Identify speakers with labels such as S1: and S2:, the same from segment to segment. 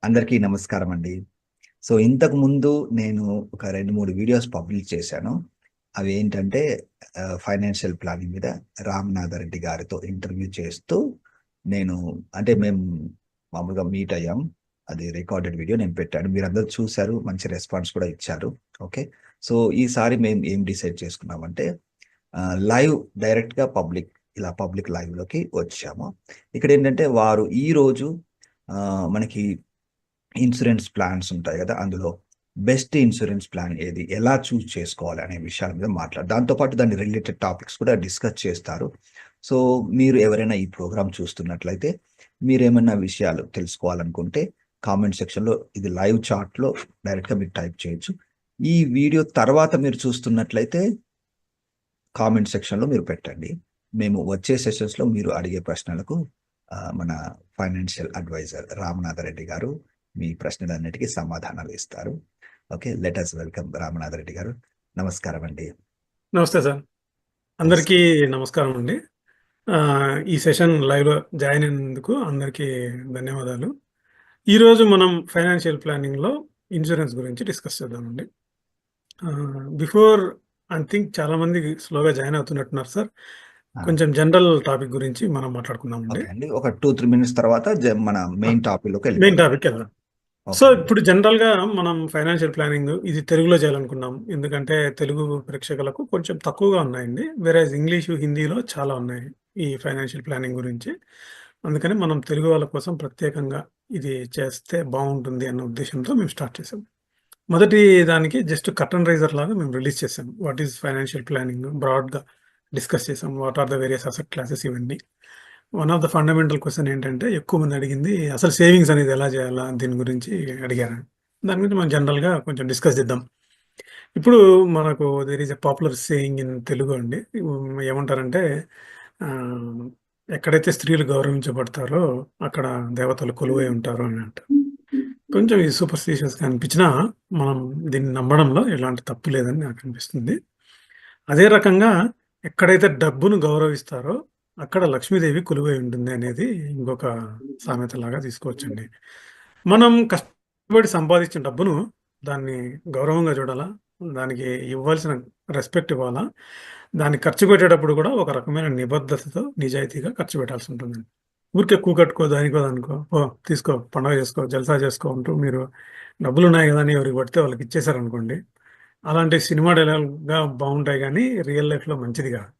S1: అందరికీ నమస్కారం అండి. సో, ఇంతకు ముందు నేను ఒక 2, 3 వీడియోస్ పబ్లిష్ చేశాను. అవి ఏంటంటే ఫైనాన్షియల్ ప్లానింగ్ మీద రామనాథరెడ్డి గారితో ఇంటర్వ్యూ చేస్తూ నేను అంటే మేము మామూలుగా మీట్ అయ్యాం. అది రికార్డెడ్ వీడియో నేను పెట్టాను. మీరందరూ చూసారు. మంచి రెస్పాన్స్ కూడా ఇచ్చారు. ఓకే. సో, ఈసారి మేము ఏం డిసైడ్ చేసుకున్నామంటే లైవ్ డైరెక్ట్‌గా పబ్లిక్ లైవ్‌లోకి వచ్చాము. ఇక్కడేంటంటే వారు ఈరోజు మనకి ఇన్సూరెన్స్ ప్లాన్స్ ఉంటాయి కదా! అందులో బెస్ట్ ఇన్సూరెన్స్ ప్లాన్ ఏది? ఎలా చూజ్ చేసుకోవాలి అనే విషయాల మీద దాంతో పాటు దాని రిలేటెడ్ టాపిక్స్ కూడా డిస్కస్ చేస్తారు. సో, మీరు ఎవరైనా ఈ ప్రోగ్రామ్ చూస్తున్నట్లయితే మీరేమన్నా విషయాలు తెలుసుకోవాలనుకుంటే కామెంట్ సెక్షన్‌లో ఇది లైవ్ చాట్‌లో డైరెక్ట్‌గా మీరు టైప్ చేయొచ్చు. ఈ వీడియో తర్వాత మీరు చూస్తున్నట్లయితే కామెంట్ సెక్షన్‌లో మీరు పెట్టండి. మేము వచ్చే సెషన్స్‌లో మీరు అడిగే ప్రశ్నలకు మన ఫైనాన్షియల్ అడ్వైజర్ రామనాథరెడ్డి గారు మీ ప్రశ్నలన్నిటికీ సమాధానాలు ఇస్తారు. Okay. Let us welcome Ramanathareddy గారు. నమస్కారం అండి.
S2: నమస్తే సార్. అందరికీ నమస్కారం అండి. ఈ సెషన్ లైవ్‌లో జాయిన్ అయినందుకు అందరికీ ధన్యవాదాలు. ఈరోజు మనం ఫైనాన్షియల్ ప్లానింగ్‌లో ఇన్సూరెన్స్ గురించి డిస్కస్ చేద్దామండి. బిఫోర్ ఐ థింక్ చాలామంది స్లోగా జాయిన్ అవుతున్నట్టున్నారు సార్. కొంచెం జనరల్ టాపిక్ గురించి మనం మాట్లాడుకుందామండి.
S1: ఓకే అండి. ఒక 2, 3 మినిట్స్ తర్వాత మన మెయిన్ టాపిక్‌లోకి
S2: మెయిన్
S1: వెళ్ళిపోదాం.
S2: టాపిక్‌కి వెళ్దాం.
S1: ఓకే
S2: సో,
S1: అండి.
S2: ఇప్పుడు జనరల్‌గా మనం ఫైనాన్షియల్ ప్లానింగ్ ఇది తెలుగులో చేయాలనుకున్నాం. ఎందుకంటే తెలుగు ప్రేక్షకులకు కొంచెం తక్కువగా ఉన్నాయండి. వేరేజ్ ఇంగ్లీషు, హిందీలో చాలా ఉన్నాయి ఈ ఫైనాన్షియల్ ప్లానింగ్ గురించి. అందుకని మనం తెలుగు వాళ్ళ కోసం ప్రత్యేకంగా ఇది చేస్తే బావుంటుంది అన్న ఉద్దేశ్యంతో మేము స్టార్ట్ చేసాం. మొదటి దానికి జస్ట్ కర్టెన్ రైజర్ లాగా మేము రిలీజ్ చేసాం. వాట్ ఈస్ ఫైనాన్షియల్ ప్లానింగ్ బ్రాడ్‌గా డిస్కస్ చేసాం. What are the various asset classes ఇవన్నీ. One of the fundamental question ఏంటంటే ఎక్కువ మంది అడిగింది అసలు సేవింగ్స్ అనేది ఎలా చేయాలా? దీని గురించి అడిగారు. దాని గురించి మనం జనరల్‌గా కొంచెం డిస్కస్ చేద్దాం. ఇప్పుడు మనకు there is a popular saying in Telugu అండి. ఏమంటారంటే ఆహ్, ఎక్కడైతే స్త్రీలు గౌరవించబడతారో అక్కడ దేవతలు కొలువై ఉంటారు అని అంటారు. కొంచెం ఇది సూపర్‌స్టిషియస్‌గా అనిపించినా మనం దీన్ని నమ్మడంలో ఎలాంటి తప్పు లేదని నాకు అనిపిస్తుంది. అదే రకంగా ఎక్కడైతే డబ్బును గౌరవిస్తారో అక్కడ లక్ష్మీదేవి కొలువై ఉంటుంది అనేది ఇంకొక సామెతలాగా తీసుకోవచ్చండి. మనం కష్టపడి సంపాదించిన డబ్బును దాన్ని గౌరవంగా చూడాలా? దానికి ఇవ్వాల్సిన రెస్పెక్ట్ ఇవ్వాలా? దాన్ని ఖర్చు పెట్టేటప్పుడు కూడా ఒక రకమైన నిబద్ధతతో, నిజాయితీగా ఖర్చు పెట్టాల్సి ఉంటుందండి. ఊరికే కూకట్టుకో, దానికో "ఓ తీసుకో, పండగ చేసుకో, జల్సా చేసుకో" అంటూ మీరు డబ్బులున్నాయి కదా అని ఎవరికి పడితే వాళ్ళకి ఇచ్చేసారనుకోండి, అలాంటి సినిమా డైలాగ్‌గా బావుంటాయి గానీ, రియల్ లైఫ్‌లో మంచిది కాదు.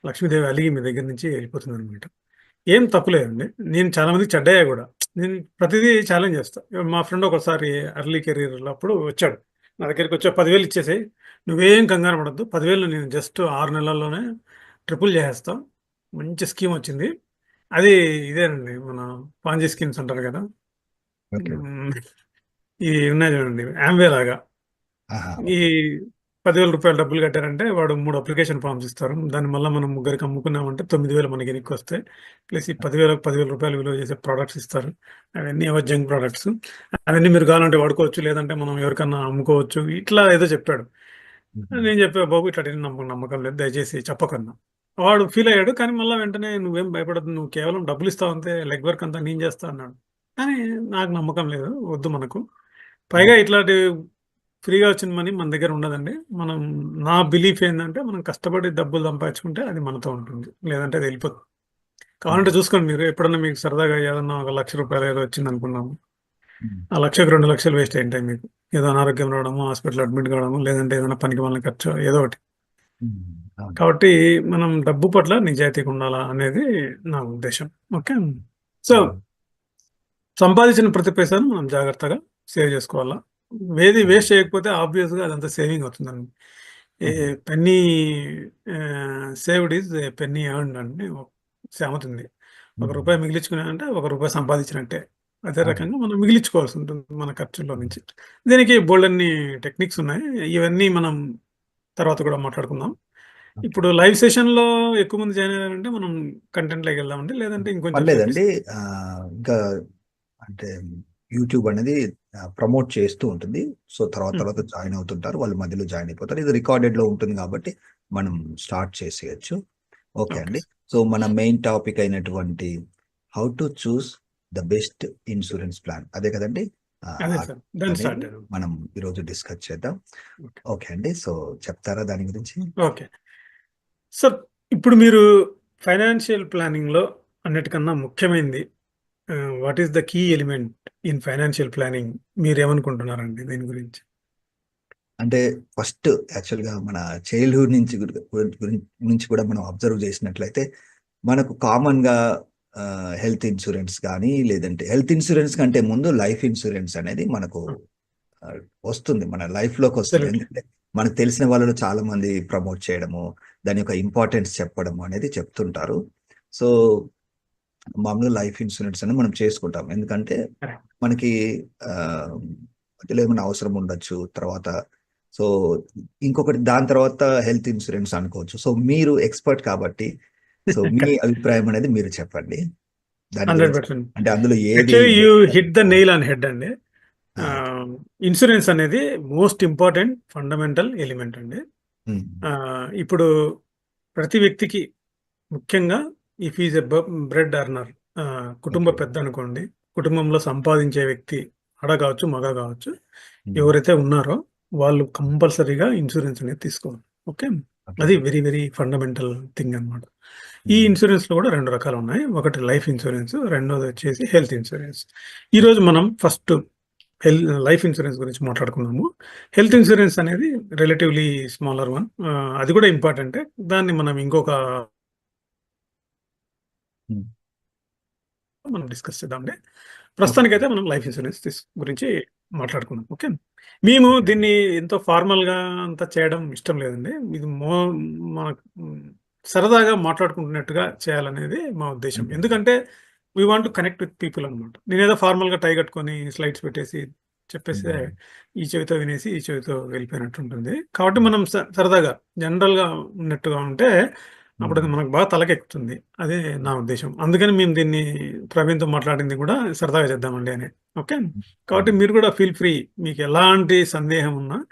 S2: లక్ష్మీదేవి అలిగి మీ దగ్గర నుంచి వెళ్ళిపోతుందనమాట. ఏం తప్పు లేదండి. నేను చాలా మందికి చెడ్డయ్యా గూడా. నేను ప్రతిదీ ఛాలెంజ్ చేస్తా. మా ఫ్రెండ్ ఒకసారి ఎర్లీ కెరియర్‌లో అప్పుడు వచ్చాడు. నా దగ్గరికొచ్చి 10,000 ఇచ్చేసేయి. నువ్వేం కంగారు పడొద్దు. 10,000 నేను జస్ట్ 6 నెలల్లోనే ట్రిపుల్ చేసేస్తా. మంచి స్కీమ్ వచ్చింది. అది ఇదేనండి. మన పాంజీ స్కీమ్స్ అంటారు కదా!
S1: ఓకే.
S2: హ్మ్. ఇవి ఉన్నాయి చూడండి. యామ్‌వే లాగా.
S1: ఆహా!
S2: ఈ
S1: ఓకే.
S2: రూ. 10,000 డబ్బులు కట్టారంటే వాడు 3 అప్లికేషన్ ఫార్మ్స్ ఇస్తారు. దాన్ని మళ్ళా మనం ముగ్గురికి అమ్ముకున్నామంటే 9,000 మనకి ఎనక్కొస్తాయి. ప్లస్ ఈ 10,000కి రూ. 10,000 విలువ చేసే ప్రొడక్ట్స్ ఇస్తారు. అవన్నీ ఏవో జంక్ ప్రొడక్ట్స్. అవన్నీ మీరు కావాలంటే వాడుకోవచ్చు. లేదంటే మనం ఎవరికన్నా అమ్ముకోవచ్చు. ఇట్లా ఏదో చెప్పాడు.
S1: హుహు.
S2: నేను చెప్పా బాబు ఇట్లాంటివి నమ్మకం లేదు. దయచేసి చెప్పకన్నా. వాడు ఫీల్ అయ్యాడు. కానీ మళ్ళా వెంటనే "నువ్వేం భయపడొద్దు. నువ్వు కేవలం డబ్బులు ఇస్తావు అంతే. లెగ్ వర్క్ అంతా నేను చేస్తా" అన్నాడు. కానీ నాకు నమ్మకం లేదు. వద్దు మనకు. పైగా ఇట్లాంటి ఫ్రీగా వచ్చిన మనీ మన దగ్గర ఉండదండి. నా బిలీఫ్ ఏందంటే, మనం కష్టపడి డబ్బులు సంపాదించుకుంటే అది మనతో ఉంటుంది. లేదంటే అది వెళ్ళిపోతుంది.
S1: హ్మ్.
S2: కావాలంటే చూసుకోండి మీరు. ఎప్పుడన్నా మీకు సరదాగా ఏదన్నా ఒక రూ. 1,00,000 ఏదో వచ్చిందనుకుందాము.
S1: హ్మ్.
S2: ఆ 1,00,000కి 2,00,000 వేస్ట్ అయ్యుంటాయి మీకు. ఏదో అనారోగ్యం రావడమో, హాస్పిటల్ అడ్మిట్ కావడమో, లేదంటే ఏదైనా పనికిమాలిన ఖర్చో ఏదో ఒకటి.
S1: హ్మ్. అవును.
S2: కాబట్టి మనం డబ్బు పట్ల నిజాయితీగా ఉండాలా అనేది నా ఉద్దేశ్యం. ఓకే. సో,
S1: హ్మ్.
S2: సంపాదించిన ప్రతి పైసాను మనం జాగ్రత్తగా సేవ్ చేసుకోవాలా. ఏది
S1: హ్మ్.
S2: వేస్ట్ చేయకపోతే ఆబ్వియస్‌గా అదంతా సేవింగ్ అవుతుందండి. ఏ
S1: హుహు.
S2: Penny saved is a penny earned అని ఒక సామెత ఉంది. ఒక
S1: హ్మ్.
S2: రూపాయి మిగిలించుకున్నానంటే ఒక రూపాయి సంపాదించినట్టే. అదే
S1: అవును.
S2: రకంగా మనం మిగిలించుకోవాల్సి ఉంటుంది మన ఖర్చుల్లో నుంచి. దీనికి బోలెడన్ని టెక్నిక్స్ ఉన్నాయి. ఇవన్నీ మనం తర్వాత కూడా మాట్లాడుకుందాం.
S1: ఓకే.
S2: ఇప్పుడు లైవ్ సెషన్‌లో ఎక్కువ మంది జాయిన్ అయ్యారంటే మనం కంటెంట్‌లోకి వెళ్దామండి. లేదంటే ఇంకొంచెం సేపు
S1: పర్లేదండి. ఇంకా అంటే యూట్యూబ్ అనేది ప్రమోట్ చేస్తూ ఉంటుంది. సో, తర్వాత
S2: హ్మ్.
S1: తర్వాత జాయిన్ అవుతుంటారు. వాళ్ళు మధ్యలో జాయిన్ అయిపోతారు. ఇది రికార్డెడ్‌లో ఉంటుంది కాబట్టి మనం స్టార్ట్ చేసేయొచ్చు. ఓకే
S2: ఓకే
S1: అండి.
S2: సార్.
S1: సో, మన మెయిన్ టాపిక్ అయినటువంటి how to choose the best insurance plan అదే కదండి?
S2: అదే
S1: ఆ
S2: సార్. దాన్ని
S1: అనేది
S2: స్టార్ట్ చేద్దాం.
S1: మనం ఈరోజు డిస్కస్ చేద్దాం.
S2: ఓకే.
S1: ఓకే అండి. సో చెప్తారా దాని గురించి?
S2: ఓకే. సార్, ఇప్పుడు మీరు ఫైనాన్షియల్ ప్లానింగ్‌లో అన్నిటికన్నా ముఖ్యమైనది what is the key element in financial planning మీరేమనుకుంటున్నారండి దీని గురించి?
S1: అంటే ఫస్ట్ యాక్చువల్‌గా మన చైల్డ్‌హుడ్ నుంచి నుంచి కూడా మనం అబ్జర్వ్ చేసినట్లయితే మనకు కామన్‌గా హెల్త్ ఇన్సూరెన్స్ గానీ, లేదంటే హెల్త్ ఇన్సూరెన్స్ కంటే ముందు లైఫ్ ఇన్సూరెన్స్ అనేది మనకు
S2: ఆ!
S1: ఆహ్, వస్తుంది. మన లైఫ్‌లోకొస్తుంది.
S2: అబ్సల్యూట్‌లీ.
S1: ఎందుకంటే మనకు తెలిసిన వాళ్ళలో చాలా మంది ప్రమోట్ చేయడము, దాని యొక్క ఇంపార్టెన్స్ చెప్పడము అనేది చెప్తుంటారు. సో, మామూలుగా లైఫ్ ఇన్సూరెన్స్ అని మనం చేసుకుంటాం. ఎందుకంటే
S2: కరెక్ట్.
S1: మనకి ఆహ్, మధ్యలో ఏమైనా అవసరం ఉండొచ్చు. తర్వాత సో, ఇంకొకటి దాని తర్వాత హెల్త్ ఇన్సూరెన్స్ అనుకోవచ్చు. సో, మీరు ఎక్స్‌పర్ట్ కాబట్టి సో, మీ
S2: కరెక్ట్.
S1: అభిప్రాయం అనేది మీరు చెప్పండి. దాని గురించి
S2: 100%.
S1: అంటే అందులో ఏది
S2: actually you
S1: best
S2: hit the
S1: అంటారు?
S2: నెయిల్ ఆన్ హెడ్ అండి.
S1: ఆ!
S2: ఇన్సూరెన్స్ అనేది మోస్ట్ ఇంపార్టెంట్ ఫండమెంటల్ ఎలిమెంట్ అండి.
S1: హ్మ్.
S2: ఇప్పుడు ప్రతి వ్యక్తికి ముఖ్యంగా if is a bread earner, కుటుంబ
S1: ఓకే.
S2: పెద్ద అనుకోండి. కుటుంబంలో సంపాదించే వ్యక్తి ఆడ కావచ్చు, మగ కావచ్చు.
S1: హ్మ్.
S2: ఎవరైతే ఉన్నారో వాళ్ళు కంపల్సరీగా ఇన్సూరెన్స్ అనేది తీసుకోవాలి. ఓకే.
S1: ఓకే.
S2: అది వెరీ వెరీ ఫండమెంటల్ థింగ్ అన్నమాట. ఈ
S1: హ్మ్.
S2: ఇన్సూరెన్స్‌లో కూడా 2 రకాలు ఉన్నాయి. ఒకటి లైఫ్ ఇన్సూరెన్స్, రెండోది వచ్చేసి హెల్త్ ఇన్సూరెన్స్. ఈరోజు
S1: ఓకే.
S2: మనం ఫస్ట్ లైఫ్ ఇన్సూరెన్స్ గురించి మాట్లాడుకుందాము. Health
S1: okay.
S2: ఇన్సూరెన్స్ అనేది రిలేటివ్‌లీ స్మాలర్ వన్. అది కూడా ఇంపార్టెంటే. దాన్ని మనం ఇంకొక
S1: హ్మ్.
S2: మనం డిస్కస్ చేద్దాంలే.
S1: ఓకే.
S2: ప్రస్తుతానికైతే మనం లైఫ్ ఇన్సూరెన్స్ గురించి మాట్లాడుకుందాం. ఓకే. మేము
S1: ఓకే అండి.
S2: దీన్ని ఎంతో ఫార్మల్‌గా అంతా చేయడం ఇష్టం లేదండి. ఇది మనకు సరదాగా మాట్లాడుకుంటున్నట్టుగా చేయాలనేది మా ఉద్దేశ్యం.
S1: హ్మ్.
S2: ఎందుకంటే we want to connect with people అన్నమాట. నేనేదో ఫార్మల్‌గా టై కట్టుకొని స్లైడ్స్ పెట్టేసి చెప్పేస్తే
S1: హ్మ్.
S2: ఈ చెవితో వినేసి ఈ చెవితో వెళ్ళిపోయినట్టు ఉంటుంది. కాబట్టి
S1: హ్మ్.
S2: మనం సరదాగా జనరల్‌గా ఉన్నట్టుగా ఉంటే అప్పుడు
S1: హ్మ్.
S2: అది మనకు బాగా తలకెక్కుతుంది. అదే నా ఉద్దేశ్యం. అందుకని మేము దీన్ని ప్రవీణ్‌తో మాట్లాడింది కూడా సరదాగా చేద్దామండి అని. ఓకే. కాబట్టి
S1: హ్మ్.
S2: మీరు కూడా ఫీల్ ఫ్రీ. మీకు ఎలాంటి సందేహం ఉన్నా
S1: హ్మ్.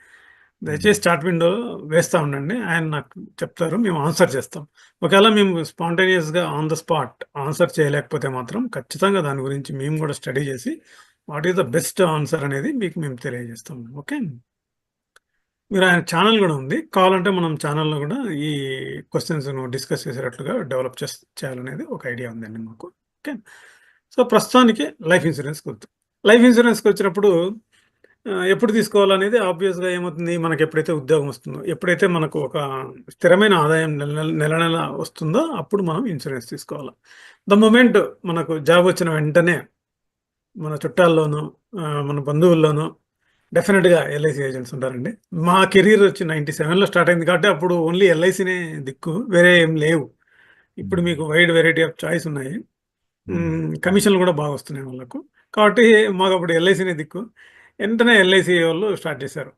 S2: దయచేసి చాట్ విండో వేస్తా ఉండండి. ఆయన నాకు చెప్తారు. మేము ఆన్సర్ చేస్తాం. ఒకవేళ మేము స్పాంటేనియస్‌గా ఆన్ ద స్పాట్ ఆన్సర్ చేయలేకపోతే మాత్రం ఖచ్చితంగా దాని గురించి మేము కూడా స్టడీ చేసి what is the best answer అనేది మీకు మేము తెలియజేస్తాం. ఓకే. మీరు ఆయన ఛానెల్ గూడా ఉంది. కావాలంటే మనం ఛానెల్‌లో గూడా ఈ క్వెషన్స్‌ను డిస్కస్ చేసేటట్లుగా డెవలప్ చేయాలనేది ఒక ఐడియా ఉందండి మాకు. ఓకే. సో, ప్రస్తుతానికి లైఫ్ ఇన్స్యూరెన్స్‌కొద్దాం. లైఫ్ ఇన్స్యూరెన్స్‌కొచ్చినప్పుడు ఎప్పుడు తీసుకోవాలనేది ఆబ్వియస్‌గా ఏమవుతుంది, మనకెప్పుడైతే ఉద్యోగం వస్తుందో, ఎప్పుడైతే మనకు ఒక స్థిరమైన ఆదాయం నెల వస్తుందో, అప్పుడు మనం ఇన్స్యూరెన్స్ తీసుకోవాలి. ద మొమెంట్ మనకు జాబ్ వచ్చిన వెంటనే మన చుట్టాల్లోనూ, మన బంధువుల్లోనూ డెఫినిట్‌గా ఎల్ఐసీ ఏజెంట్స్ ఉంటారండి. మా కెరియర్ వచ్చి 97లో స్టార్ట్ అయింది కాబట్టి అప్పుడు ఓన్లీ ఎల్ఐసీనే దిక్కు. వేరే ఏం లేవు. ఇప్పుడు
S1: హ్మ్.
S2: మీకు వైడ్ వెరైటీ ఆఫ్ చాయిస్ ఉన్నాయి.
S1: హ్మ్.
S2: కమిషన్‌లు కూడా బాగా వస్తున్నాయి వాళ్ళకు. కాబట్టి మాకప్పుడు ఎల్ఐసీనే దిక్కు. వెంటనే ఎల్ఐసీ వాళ్ళు స్టార్ట్ చేశారు.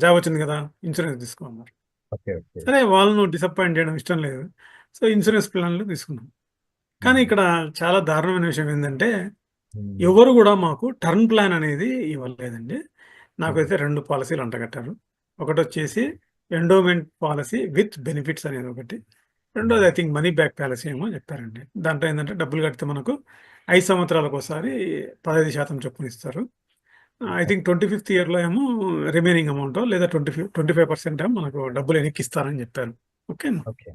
S2: జాబ్ వచ్చింది కదా! ఇన్స్యూరెన్స్ తీసుకో అన్నారు.
S1: ఓకే. ఓకే.
S2: సరే వాళ్ళను డిసప్పాయింట్ చేయడం ఇష్టం లేదు. సో, ఇన్స్యూరెన్స్ ప్లాన్‌లు తీసుకున్నాం. కానీ
S1: హ్మ్.
S2: ఇక్కడ చాలా దారుణమైన విషయం ఏందంటే
S1: హ్మ్.
S2: ఎవరు గూడా మాకు టర్మ్ ప్లాన్ అనేది ఇవ్వలేదండి.
S1: ఓకే.
S2: నాకైతే 2 పాలిసీలు అంటగట్టారు. ఒకటొచ్చేసి ఎండోమెంట్ పాలిసీ విత్ బెనిఫిట్స్ అనేది ఒకటి.
S1: హ్మ్.
S2: రెండోది I think money back policy ఏమో చెప్పారండి. దాంట్లో ఏందంటే డబ్బులు కడితే మనకు 5 సంవత్సరాలకోసారి 15% చొప్పున ఇస్తారు. ఐ థింక్ 25థ్ ఇయర్‌లో ఏమో రిమైనింగ్ అమౌంటో లేదా 25% ఏమో మనకు డబ్బులు వెనక్కిస్తారని చెప్పారు. ఓకే.
S1: ఓకే.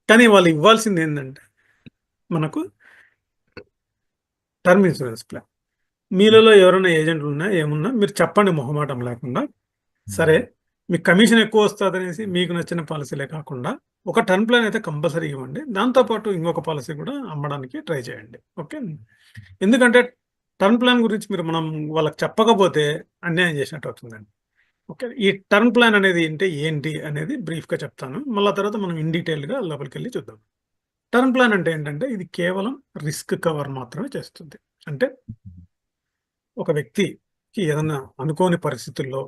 S2: కానీ వాళ్ళు ఇవ్వాల్సిందేందంటే మనకు టర్మ్ ఇన్స్యూరెన్స్ ప్లాన్.
S1: హ్మ్.
S2: మీలలో ఎవరైనా ఏజెంట్లున్నా, ఏమున్నా మీరు చెప్పండి మొహమాటం లేకుండా.
S1: హ్మ్.
S2: సరే, మీకు కమిషన్ ఎక్కువొస్తదనేసి మీకు నచ్చిన పాలిసీలే కాకుండా, ఒక టర్మ్ ప్లాన్ అయితే కంపల్సరీ ఇవ్వండి. దాంతో పాటు ఇంకొక పాలిసీ కూడా అమ్మడానికి ట్రై చేయండి. ఓకే. ఎందుకంటే టర్మ్ ప్లాన్ గురించి మనం వాళ్ళకి చెప్పకపోతే అన్యాయం చేసినట్టు అవుతుందండి. ఓకే. ఈ టర్మ్ ప్లాన్ అనేది అంటే ఏంటి అనేది బ్రీఫ్‌గా చెప్తాను. మళ్ళా తర్వాత మనం ఇన్ డీటెయిల్‌గా లోపలికెళ్ళి చూద్దాం. టర్మ్ ప్లాన్ అంటే ఏంటంటే ఇది కేవలం రిస్క్ కవర్ మాత్రమే చేస్తుంది. అంటే ఒక వ్యక్తికి ఏదన్నా అనుకోని పరిస్థితుల్లో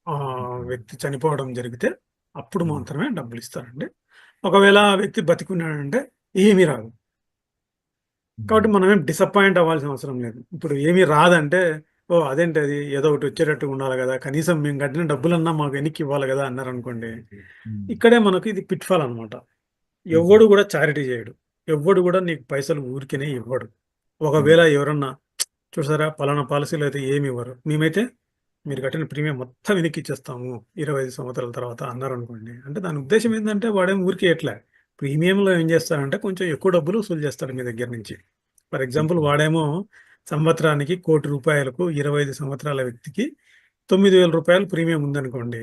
S1: హ్మ్.
S2: వ్యక్తి చనిపోవడం జరిగితే అప్పుడు
S1: హ్మ్.
S2: మాత్రమే డబ్బులిస్తారండి. ఒకవేళ ఆ వ్యక్తి బతికున్నాడంటే ఏమీ రాదు.
S1: హ్మ్.
S2: కాబట్టి మనమేం డిసప్పాయింట్ అవ్వాల్సిన అవసరం లేదు. ఇప్పుడు ఏమీ రాదంటే, ఓహ్! అదేంటది ఏదో ఒకటి వచ్చేటట్టుగా ఉండాలి గదా! కనీసం మేము కట్టిన డబ్బులన్నా మాకు వెనక్కి ఇవ్వాలి గదా! అన్నారనుకోండి.
S1: హ్మ్.
S2: ఇక్కడే మనకు ఇది పిట్ ఫాల్ అనమాట.
S1: హ్మ్.
S2: ఎవ్వడు గూడా చారిటీ జేయడు. ఎవ్వడు గూడా నీకు పైసలు ఊరికనే ఇవ్వడు. ఒకవేళ ఎవరన్నా చూసారా పలానా పాలసీలో అయితే ఏమి ఇవ్వరు, మేమైతే మీరు కట్టిన ప్రీమియం మొత్తం వెనక్కి ఇచ్చేస్తాము 25 సంవత్సరాల తర్వాత అన్నారు అనుకోండి, అంటే దాని ఉద్దేశం ఏంటంటే వాడేం ఊరికే ఎట్లా ప్రీమియంలో ఏం చేస్తారంటే కొంచెం ఎక్కువ డబ్బులు వసూలు చేస్తాడు మీ దగ్గర నుంచి. ఫర్ ఎగ్జాంపుల్ వాడేమో సంవత్సరానికి ₹1,00,00,000 25 సంవత్సరాల వ్యక్తికి ₹9,000 ప్రీమియం ఉందనుకోండి.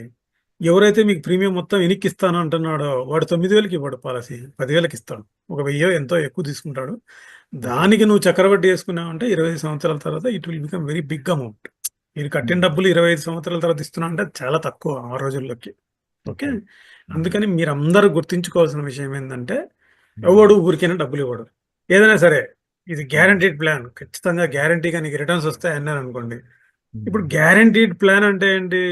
S2: ఎవరైతే మీకు ప్రీమియం మొత్తం వెనక్కి ఇస్తాను అంటున్నాడో వాడు 9,000కి ఇవ్వడు, పాలసీ 10,000కి ఇస్తాడు. ఒక 1000 ఎంతో ఎక్కువ తీసుకుంటాడు. దానికి నువ్వు చక్రవడ్డీ వేసుకున్నావు అంటే 25 సంవత్సరాల తర్వాత it will become very big amount. మీరు కట్టిన డబ్బులు 25 సంవత్సరాల తర్వాత ఇస్తున్నా అంటే చాలా తక్కువ ఆ రోజుల్లోకి. ఓకే, అందుకని మీరు అందరూ గుర్తుంచుకోవాల్సిన విషయం ఏంటంటే ఎవడు ఊరికైనా డబ్బులు ఇవ్వడు. ఏదైనా సరే ఇది గ్యారంటీడ్ ప్లాన్, ఖచ్చితంగా గ్యారంటీగా నీకు రిటర్న్స్ వస్తాయి అన్నారు అనుకోండి. ఇప్పుడు గ్యారంటీడ్ ప్లాన్ అంటే ఏంటి?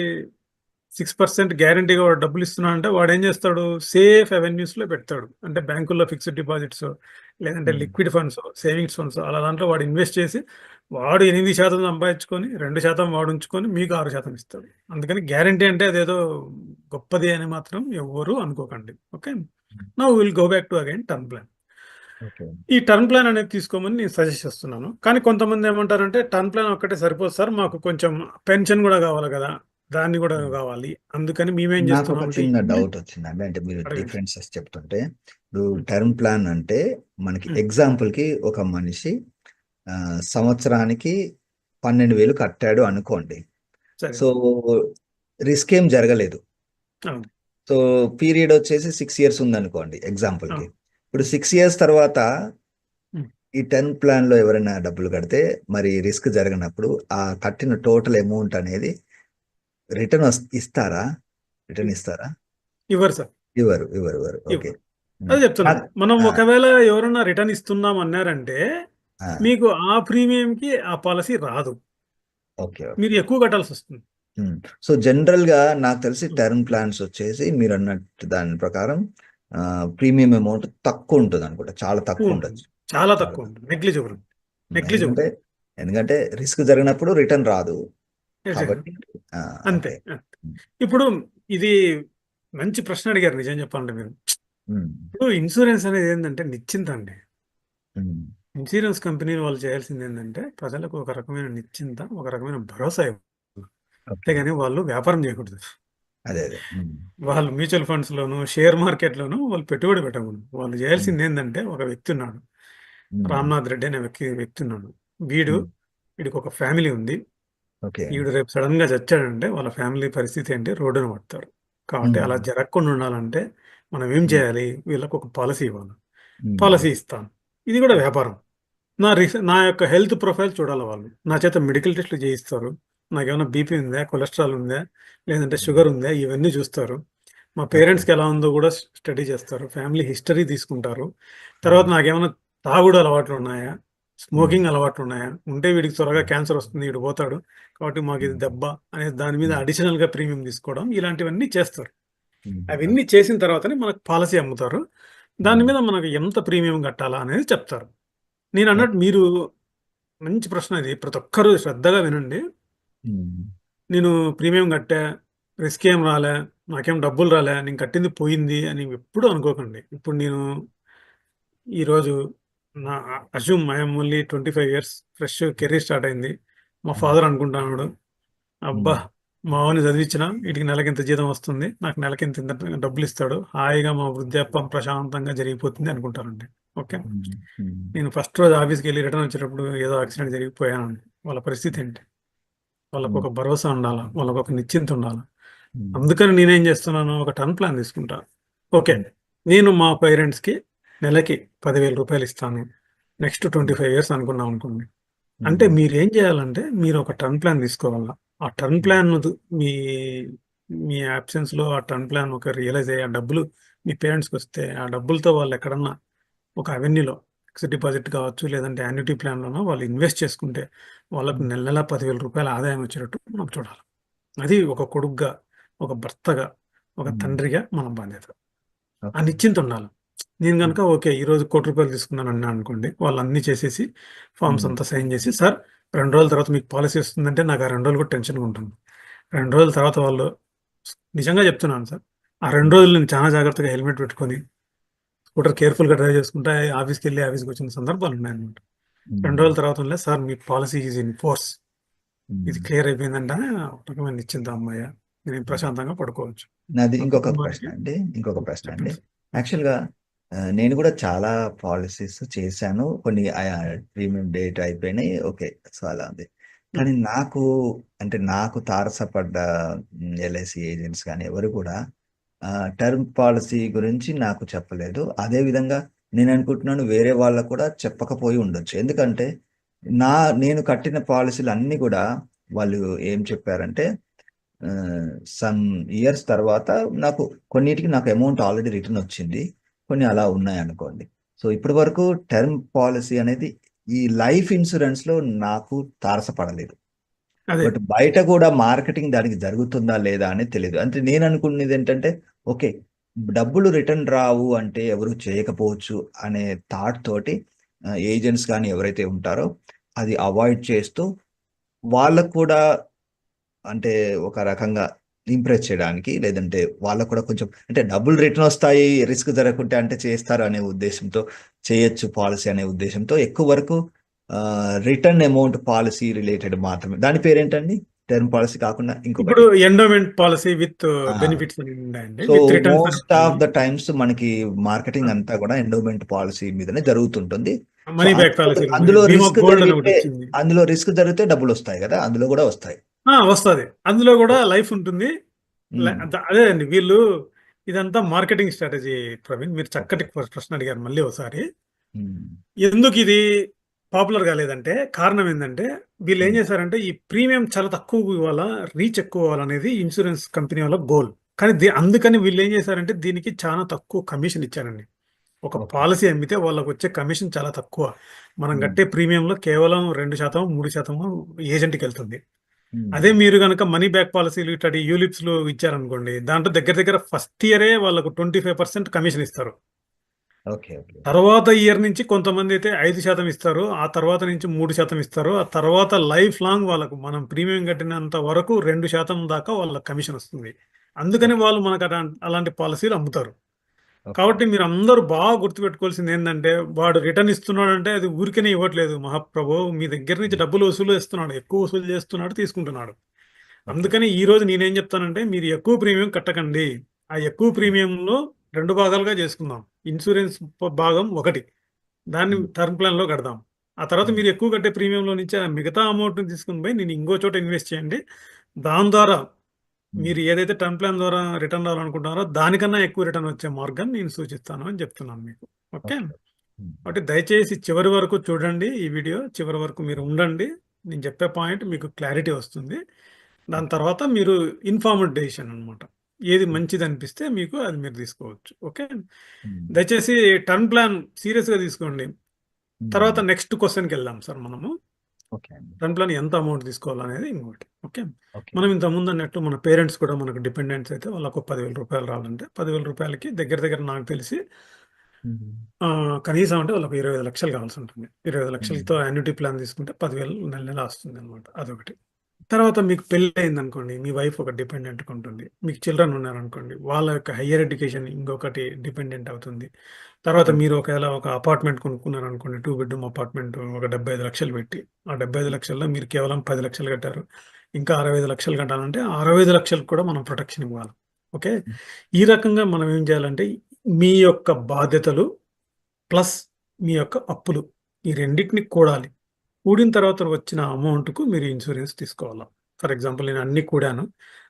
S2: 6% గ్యారంటీగా వాడు డబ్బులు ఇస్తున్నా అంటే వాడు ఏం చేస్తాడు, సేఫ్ అవెన్యూస్ లో పెడతాడు. అంటే బ్యాంకుల్లో ఫిక్స్డ్ డిపాజిట్స్, లేదంటే లిక్విడ్ ఫండ్స్, సేవింగ్స్ ఫండ్స్, అలా దాంట్లో వాడు ఇన్వెస్ట్ చేసి వాడు 8% సంపాదించుకొని 2% వాడు ఉంచుకొని మీకు 6% ఇస్తాడు. అందుకని గ్యారంటీ అంటే అదేదో గొప్పది అని మాత్రం ఎవ్వరూ అనుకోకండి. Okay, now will go back to again term plan. ఈ టర్మ్ ప్లాన్ అనేది తీసుకోమని నేను సజెస్ట్ చేస్తున్నాను. కానీ కొంతమంది ఏమంటారంటే టర్మ్ ప్లాన్ ఒక్కటే సరిపోదు సార్, మాకు కొంచెం పెన్షన్ కూడా కావాలి కదా, దాన్ని కూడా కావాలి, అందుకని మేమేం
S1: నాకు
S2: చేస్తున్నాం
S1: ఒక
S2: అంటే
S1: చిన్న డౌట్ వచ్చిందండి. అంటే మీరు
S2: అడగండి.
S1: డిఫరెన్సెస్ చెప్తుంటే ఇప్పుడు టర్మ్ ప్లాన్ అంటే మనకి ఎగ్జాంపుల్ కి ఒక మనిషి సంవత్సరానికి 12,000 కట్టాడు అనుకోండి.
S2: సరే.
S1: సో రిస్క్ ఏం జరగలేదు.
S2: అవును.
S1: సో పీరియడ్ వచ్చేసి 6 years ఉందనుకోండి ఎగ్జాంపుల్ కి. ఇప్పుడు 6 years తర్వాత ఈ టర్మ్ ప్లాన్ లో ఎవరైనా డబ్బులు కడితే మరి రిస్క్ జరగనప్పుడు ఆ కట్టిన టోటల్ అమౌంట్ అనేది రిటర్న్ ఇస్తారా? రిటర్న్ ఇస్తారా?
S2: ఇవ్వరు సార్,
S1: ఇవ్వరు ఇవ్వరు ఇవ్వరు. ఓకే,
S2: అదే చెప్తున్నాను. మనం ఒకవేళ ఎవరైనా రిటర్న్ ఇస్తున్నాం అన్నారంటే మీకు ఆ ప్రీమియం కి ఆ పాలసీ రాదు.
S1: ఓకే,
S2: మీరు ఎక్కువ కట్టాల్సి వస్తుంది.
S1: సో జనరల్ గా నాకు తెలిసి టర్మ్ ప్లాన్స్ వచ్చేసి మీరు అన్నట్టు దాని ప్రకారం ప్రీమియం అమౌంట్ తక్కువ ఉంటుంది అనుకుంటా, చాలా తక్కువ ఉండొచ్చు.
S2: చాలా తక్కువ ఉంటుంది, నెగ్లిజిబుల్.
S1: ఎందుకంటే రిస్క్ జరిగినప్పుడు రిటర్న్ రాదు కాబట్టి.
S2: అంతే. ఇప్పుడు ఇది మంచి ప్రశ్న అడిగారు, నిజం చెప్పాలంటే మీరు. ఇప్పుడు ఇన్సూరెన్స్ అనేది ఏంటంటే నిశ్చింత అండి. ఇన్సూరెన్స్ కంపెనీ వాళ్ళు చేయాల్సింది ఏంటంటే ప్రజలకు ఒక రకమైన నిశ్చింత, ఒక రకమైన భరోసా ఇవ్వాలి. అంతేగాని వాళ్ళు వ్యాపారం చేయకూడదు. వాళ్ళు మ్యూచువల్ ఫండ్స్ లోను, షేర్ మార్కెట్ లోను వాళ్ళు పెట్టుబడి పెట్టకూడదు. వాళ్ళు చేయాల్సింది ఏంటంటే ఒక వ్యక్తి ఉన్నాడు, రామ్నాథ్ రెడ్డి అనే వ్యక్తి ఉన్నాడు. వీడికి ఒక ఫ్యామిలీ ఉంది. వీడు రేపు సడన్ గా చచ్చాడంటే వాళ్ళ ఫ్యామిలీ పరిస్థితి ఏంటి? రోడ్డున పడతారు. కాబట్టి అలా జరగకుండా ఉండాలంటే మనం ఏం చేయాలి? వీళ్ళకు ఒక పాలసీ ఇవ్వాలి. పాలసీ ఇస్తాను. ఇది కూడా వ్యాపారం. నా యొక్క హెల్త్ ప్రొఫైల్ చూడాలి వాళ్ళు. నా చేత మెడికల్ టెస్ట్లు చేయిస్తారు. నాకేమైనా బీపీ ఉందా, కొలెస్ట్రాల్ ఉందా, లేదంటే షుగర్ ఉందా, ఇవన్నీ చూస్తారు. మా పేరెంట్స్కి ఎలా ఉందో కూడా స్టడీ చేస్తారు. ఫ్యామిలీ హిస్టరీ తీసుకుంటారు. తర్వాత నాకేమైనా తాగుడు అలవాట్లు ఉన్నాయా, స్మోకింగ్ అలవాట్లు ఉన్నాయా, ఉంటే వీడికి త్వరగా క్యాన్సర్ వస్తుంది, వీడు పోతాడు, కాబట్టి మాకు ఇది దెబ్బ అనే దాని మీద అడిషనల్ గా ప్రీమియం తీసుకోవడం, ఇలాంటివన్నీ చేస్తారు. అవన్నీ చేసిన తర్వాతనే మనకు పాలసీ అమ్ముతారు. దాని మీద మనకు ఎంత ప్రీమియం కట్టాలా అనేది చెప్తారు. నేను అన్నట్టు మీరు మంచి ప్రశ్న ఇది, ప్రతి ఒక్కరూ శ్రద్ధగా వినండి. నేను ప్రీమియం కట్టా, రిస్క్ ఏం రాలే, నాకేం డబ్బులు రాలే, నేను కట్టింది పోయింది అని ఎప్పుడు అనుకోకండి. ఇప్పుడు నేను ఈరోజు నా assume I'm only 25 years fresh career start అయింది. మా ఫాదర్ అనుకుంటున్నాడు, అబ్బా మా వాడిని చదివించిన వీటికి నెలకి ఇంత జీతం వస్తుంది, నాకు నెలకి ఇంత డబ్బులు ఇస్తాడు, హాయిగా మా వృద్ధాప్యం ప్రశాంతంగా జరిగిపోతుంది అనుకుంటారండి. ఓకే, నేను ఫస్ట్ రోజు ఆఫీస్కి వెళ్ళి రిటర్న్ వచ్చేటప్పుడు ఏదో యాక్సిడెంట్ జరిగిపోయానండి. వాళ్ళ పరిస్థితి ఏంటి? వాళ్ళకు ఒక భరోసా ఉండాలి, వాళ్ళకు ఒక నిశ్చింత ఉండాలి. అందుకని నేనేం చేస్తున్నాను, ఒక టర్మ్ ప్లాన్ తీసుకుంటాను. ఓకే, నేను మా పేరెంట్స్కి నెలకి ₹10,000 ఇస్తాను, నెక్స్ట్ 25 years అనుకున్నాం అనుకోండి. అంటే మీరు ఏం చేయాలంటే మీరు ఒక టర్మ్ ప్లాన్ తీసుకోవాలా. ఆ టర్మ్ ప్లాన్ మీ మీ absence లో ఆ టర్మ్ ప్లాన్ ఒక రియలైజ్ అయ్యి ఆ డబ్బులు మీ పేరెంట్స్కి వస్తే ఆ డబ్బులతో వాళ్ళు ఎక్కడన్నా ఒక అవెన్యూలో ఫిక్స్డ్ డిపాజిట్ కావచ్చు, లేదంటే యాన్యుటీ ప్లాన్లోనో వాళ్ళు ఇన్వెస్ట్ చేసుకుంటే వాళ్ళకు నెల నెల ₹10,000 ఆదాయం వచ్చేటట్టు మనం చూడాలి. అది ఒక కొడుకుగా, ఒక భర్తగా, ఒక తండ్రిగా మన బాధ్యత. ఆ నిశ్చింత ఉండాలి. నేను కనుక ఓకే ఈరోజు ₹1,00,00,000 తీసుకున్నాను అన్నా అనుకోండి, వాళ్ళు అన్నీ చేసేసి ఫామ్స్ అంతా సైన్ చేసి, సార్ 2 రోజుల తర్వాత మీకు పాలసీ వస్తుందంటే నాకు ఆ 2 రోజులు కూడా టెన్షన్గా ఉంటుంది. 2 రోజుల తర్వాత వాళ్ళు నిజంగా చెప్తున్నాను సార్, ఆ 2 రోజులు నేను చాలా జాగ్రత్తగా హెల్మెట్ పెట్టుకొని స్కూటర్ కేర్ఫుల్గా డ్రైవ్ చేసుకుంటే ఆఫీస్కి వెళ్ళి ఆఫీస్కి వచ్చిన సందర్భాలు ఉన్నాయన్నమాట. 2 రోజుల తర్వాత ఉండే sir me policy is in force. ఇది
S1: ఉమ్.
S2: క్లియర్ అయిపోయిందంటే ఒక రకమైన నిశ్చింత అమ్మయ్య. నేను ప్రశాంతంగా పడుకోవచ్చు.
S1: నాది
S2: ఆ
S1: ఇంకొక ప్రశ్న
S2: కుటుంబానికి
S1: అండి. ఇంకొక ప్రశ్న అండి.
S2: చెప్పండి సార్.
S1: యాక్చువల్‌గా నేను కూడా చాలా పాలిసీస్ చేశాను. కొన్ని ప్రీమియం డేట్ అయిపోయినాయి. ఓకే. సో, అలా ఉంది.
S2: హ్మ్.
S1: కానీ నాకు తారసపడ్డ ఎల్ఐసి ఏజెంట్స్ గాని ఎవరు కూడా టర్మ్ పాలిసీ గురించి నాకు చెప్పలేదు. అదే విధంగా నేననుకుంటున్నాను వేరే వాళ్ళకి కూడా చెప్పకపోయి ఉండొచ్చు. ఎందుకంటే నేను కట్టిన పాలిసీలన్నీ కూడా వాళ్ళు ఏం చెప్పారంటే సమ్ ఇయర్స్ తర్వాత కొన్నిటికి నాకు అమౌంట్ ఆల్రెడీ రిటర్న్ వచ్చింది. కొన్ని అలా ఉన్నాయనుకోండి. సో, ఇప్పటి వరకు టర్మ్ పాలిసీ అనేది ఈ లైఫ్ ఇన్స్యూరెన్స్‌లో నాకు తారసపడలేదు.
S2: అదే.
S1: బట్ బయట కూడా మార్కెటింగ్ దానికి జరుగుతుందా లేదా అనేది తెలీదు. అంటే నేననుకున్నదేంటంటే, ఓకే. డబ్బులు రిటర్న్ రావు అంటే ఎవరు చేయకపోవచ్చు అనే థాట్ తోటి ఏజెంట్స్ గాని ఎవరైతే ఉంటారో అది అవాయిడ్ చేస్తూ వాళ్ళకి కూడా అంటే ఒక రకంగా ఇంప్రెస్ చేయడానికి, లేదంటే వాళ్ళకి కూడా కొంచెం అంటే డబ్బులు రిటర్న్ వస్తాయి, రిస్క్ జరగకుంటే అంటే చేస్తారు అనే ఉద్దేశ్యంతో చేయొచ్చు పాలిసీ అనే ఉద్దేశ్యంతో ఎక్కువ వరకు రిటర్న్ అమౌంట్ పాలిసీ రిలేటెడ్ మాత్రమే. దాని పేరేంటండి? టర్మ్ పాలిసీ కాకుండా
S2: ఇప్పుడు
S1: ఇంకొకటి.
S2: ఎండోమెంట్ పాలసీ విత్
S1: ఆ!
S2: బెనిఫిట్స్ అని ఉన్నాయండి.
S1: సో,
S2: విత్ రిటర్న్స్ అని
S1: మోస్ట్
S2: ఉన్నాయి.
S1: ఆఫ్ ద టైమ్స్ మనకి
S2: ఆ!
S1: మార్కెటింగ్ అంతా కూడా ఎండోమెంట్ పాలిసీ మీదనే జరుగుతుంటుంది. సో,
S2: మనీ బ్యాక్ పాలసీలు ఉన్నాయి.
S1: అందులో
S2: బీమా
S1: రిస్క్
S2: గోల్డ్ అని
S1: జరిగితే
S2: ఒకటొచ్చింది.
S1: అందులో రిస్క్ జరిగితే డబ్బులొస్తాయి గదా! అందులో గూడా వస్తాయి.
S2: వస్తది. అందులో గూడా లైఫ్ ఉంటుంది.
S1: హ్మ్.
S2: అదే అండి. వీళ్ళు ఇదంతా మార్కెటింగ్ స్ట్రాటజీ ప్రవీణ్. మీరు
S1: ఓకే.
S2: చక్కటి ప్రశ్న అడిగారు మళ్ళీ ఓసారి.
S1: హ్మ్.
S2: ఎందుకిది పాపులర్ కాలేదంటే, కారణం ఏందంటే, వీళ్ళేం
S1: హ్మ్.
S2: చేశారంటే, ఈ ప్రీమియం చాలా తక్కువగా ఇవ్వాలా, రీచ్ ఎక్కువ అవ్వాలనేది ఇన్స్యూరెన్స్ కంపెనీ వాళ్ళ గోల్. కానీ అందుకని వీళ్ళేం చేశారంటే, దీనికి చాలా తక్కువ కమిషన్ ఇచ్చారండి. ఒక
S1: ఓకే.
S2: పాలిసీ అమ్మితే వాళ్ళకొచ్చే కమిషన్ చాలా తక్కువ. మనం
S1: హ్మ్.
S2: కట్టే ప్రీమియంలో కేవలం 2%, 3% ఏజెంట్‌కెళ్తుంది.
S1: హ్మ్.
S2: అదే మీరు గనక మనీ బ్యాక్ పాలిసీలు ఇట్లాంటి యూలిప్స్‌లు ఇచ్చారనుకోండి, దాంట్లో దగ్గర దగ్గర ఫస్ట్ ఇయరే వాళ్ళకు 25% కమిషన్ ఇస్తారు.
S1: ఓకే. ఓకే.
S2: తర్వాత ఇయర్ నుంచి కొంతమందైతే 5% ఇస్తారు. ఆ తర్వాత నుంచి 3% ఇస్తారు. ఆ తర్వాత లైఫ్ లాంగ్ వాళ్ళకు మనం ప్రీమియం కట్టినంత వరకు 2% దాకా వాళ్ళకి కమిషన్ వస్తుంది. అందుకని
S1: ఓకే.
S2: వాళ్ళు మనకు అలాంటి పాలిసీలు అమ్ముతారు.
S1: ఓకే.
S2: కాబట్టి మీరందరూ బాగా గుర్తుపెట్టుకోవాల్సిందేందంటే, వాడు రిటర్న్ ఇస్తున్నాడంటే అది ఊరికనే ఇవ్వట్లేదు మహాప్రభో! మీ దగ్గర నుంచి
S1: హ్మ్.
S2: డబ్బులు వసూలు చేస్తున్నాడు. ఎక్కువ వసూలు చేస్తున్నాడు, తీసుకుంటున్నాడు.
S1: ఓకే.
S2: అందుకని ఈరోజు నేనేం చెప్తానంటే, మీరు ఎక్కువ ప్రీమియం కట్టకండి. ఆ ఎక్కువ
S1: హ్మ్.
S2: ప్రీమియంలో 2 భాగాలుగా చేసుకుందాం. ఇన్స్యూరెన్స్ భాగం ఒకటి. దాన్ని
S1: హ్మ్.
S2: టర్మ్ ప్లాన్‌లో కడదాం. ఆ తర్వాత
S1: హ్మ్.
S2: మీరు ఎక్కువ కట్టే ప్రీమియంలో నుంచి ఆ మిగతా అమౌంట్‌ని తీసుకొని పోయి నేను ఇంకో చోట ఇన్వెస్ట్ చేయండి. దాని ద్వారా
S1: హ్మ్.
S2: మీరు ఏదైతే టర్మ్ ప్లాన్ ద్వారా రిటర్న్ రావాలనుకుంటున్నారో దానికన్నా ఎక్కువ రిటర్న్ వచ్చే మార్గాన్ని నేను సూచిస్తాను అని చెప్తున్నాను మీకు. ఓకే.
S1: ఓకే. హ్మ్.
S2: కాబట్టి దయచేసి చివరి వరకు చూడండి ఈ వీడియో. చివరి వరకు మీరు ఉండండి. నేను చెప్పే పాయింట్ మీకు క్లారిటీ వస్తుంది. దాని
S1: ఓకే.
S2: తర్వాత మీరు ఇన్ఫార్మ్డ్ డెసిషన్ అన్నమాట. ఏది
S1: హ్మ్.
S2: మంచిదనిపిస్తే మీకు అది మీరు తీసుకోవచ్చు. ఓకే.
S1: హ్మ్.
S2: దయచేసి టర్మ్ ప్లాన్ సీరియస్‌గా తీసుకోండి.
S1: హ్మ్.
S2: తర్వాత నెక్స్ట్ క్వెషన్‌కెళ్దాం సార్ మనము.
S1: ఓకే అండి.
S2: టర్మ్ ప్లాన్ ఎంత అమౌంట్ తీసుకోవాలనేది ఇంకోటి. ఓకే.
S1: ఓకే.
S2: మనం ఇంతకుముందు అన్నట్టు మన పేరెంట్స్ కూడా మనకు డిపెండెంట్స్ అయితే వాళ్ళకు రూ. 10,000 రావాలంటే రూ. 10,000కి దగ్గర దగ్గర నాకు తెలిసి
S1: హ్మ్.
S2: కనీసం అంటే వాళ్ళకి 25,00,000 కావాల్సుంటుంది.
S1: హ్మ్.
S2: 25,00,000తో యాన్యుటీ ప్లాన్ తీసుకుంటే 10,000 నెల నెల వస్తుందనమాట. అదొకటి. తర్వాత మీకు పెళ్లయిందనుకోండి. మీ వైఫ్ ఒక డిపెండెంట్‌గా ఉంటుంది. మీకు చిల్డ్రన్ ఉన్నారనుకోండి. వాళ్ళ యొక్క హైయర్ ఎడ్యుకేషన్ ఇంకొకటి డిపెండెంట్ అవుతుంది. తర్వాత
S1: ఓకే.
S2: మీరు ఒకవేళ ఒక అపార్ట్‌మెంట్ కొనుక్కున్నారనుకోండి. 2 బెడ్‌రూమ్ అపార్ట్‌మెంట్ ఒక 75,00,000 పెట్టి, ఆ 75,00,000లో మీరు కేవలం 10,00,000 కట్టారు. ఇంకా 65,00,000 కట్టాలంటే, ఆ 65,00,000 కూడా మనం ప్రొటెక్షన్ ఇవ్వాలి. ఓకే.
S1: హ్మ్.
S2: ఈ రకంగా మనం ఏం చేయాలంటే, మీ యొక్క బాధ్యతలు ప్లస్ మీ యొక్క అప్పులు ఈ రెండిటిని కూడాలి. కూడిన తర్వాత వచ్చిన అమౌంట్‌కు మీరు ఇన్స్యూరెన్స్ తీసుకోవాల. ఫర్ ఎగ్జాంపుల్ నేను అన్నీ కూడాను.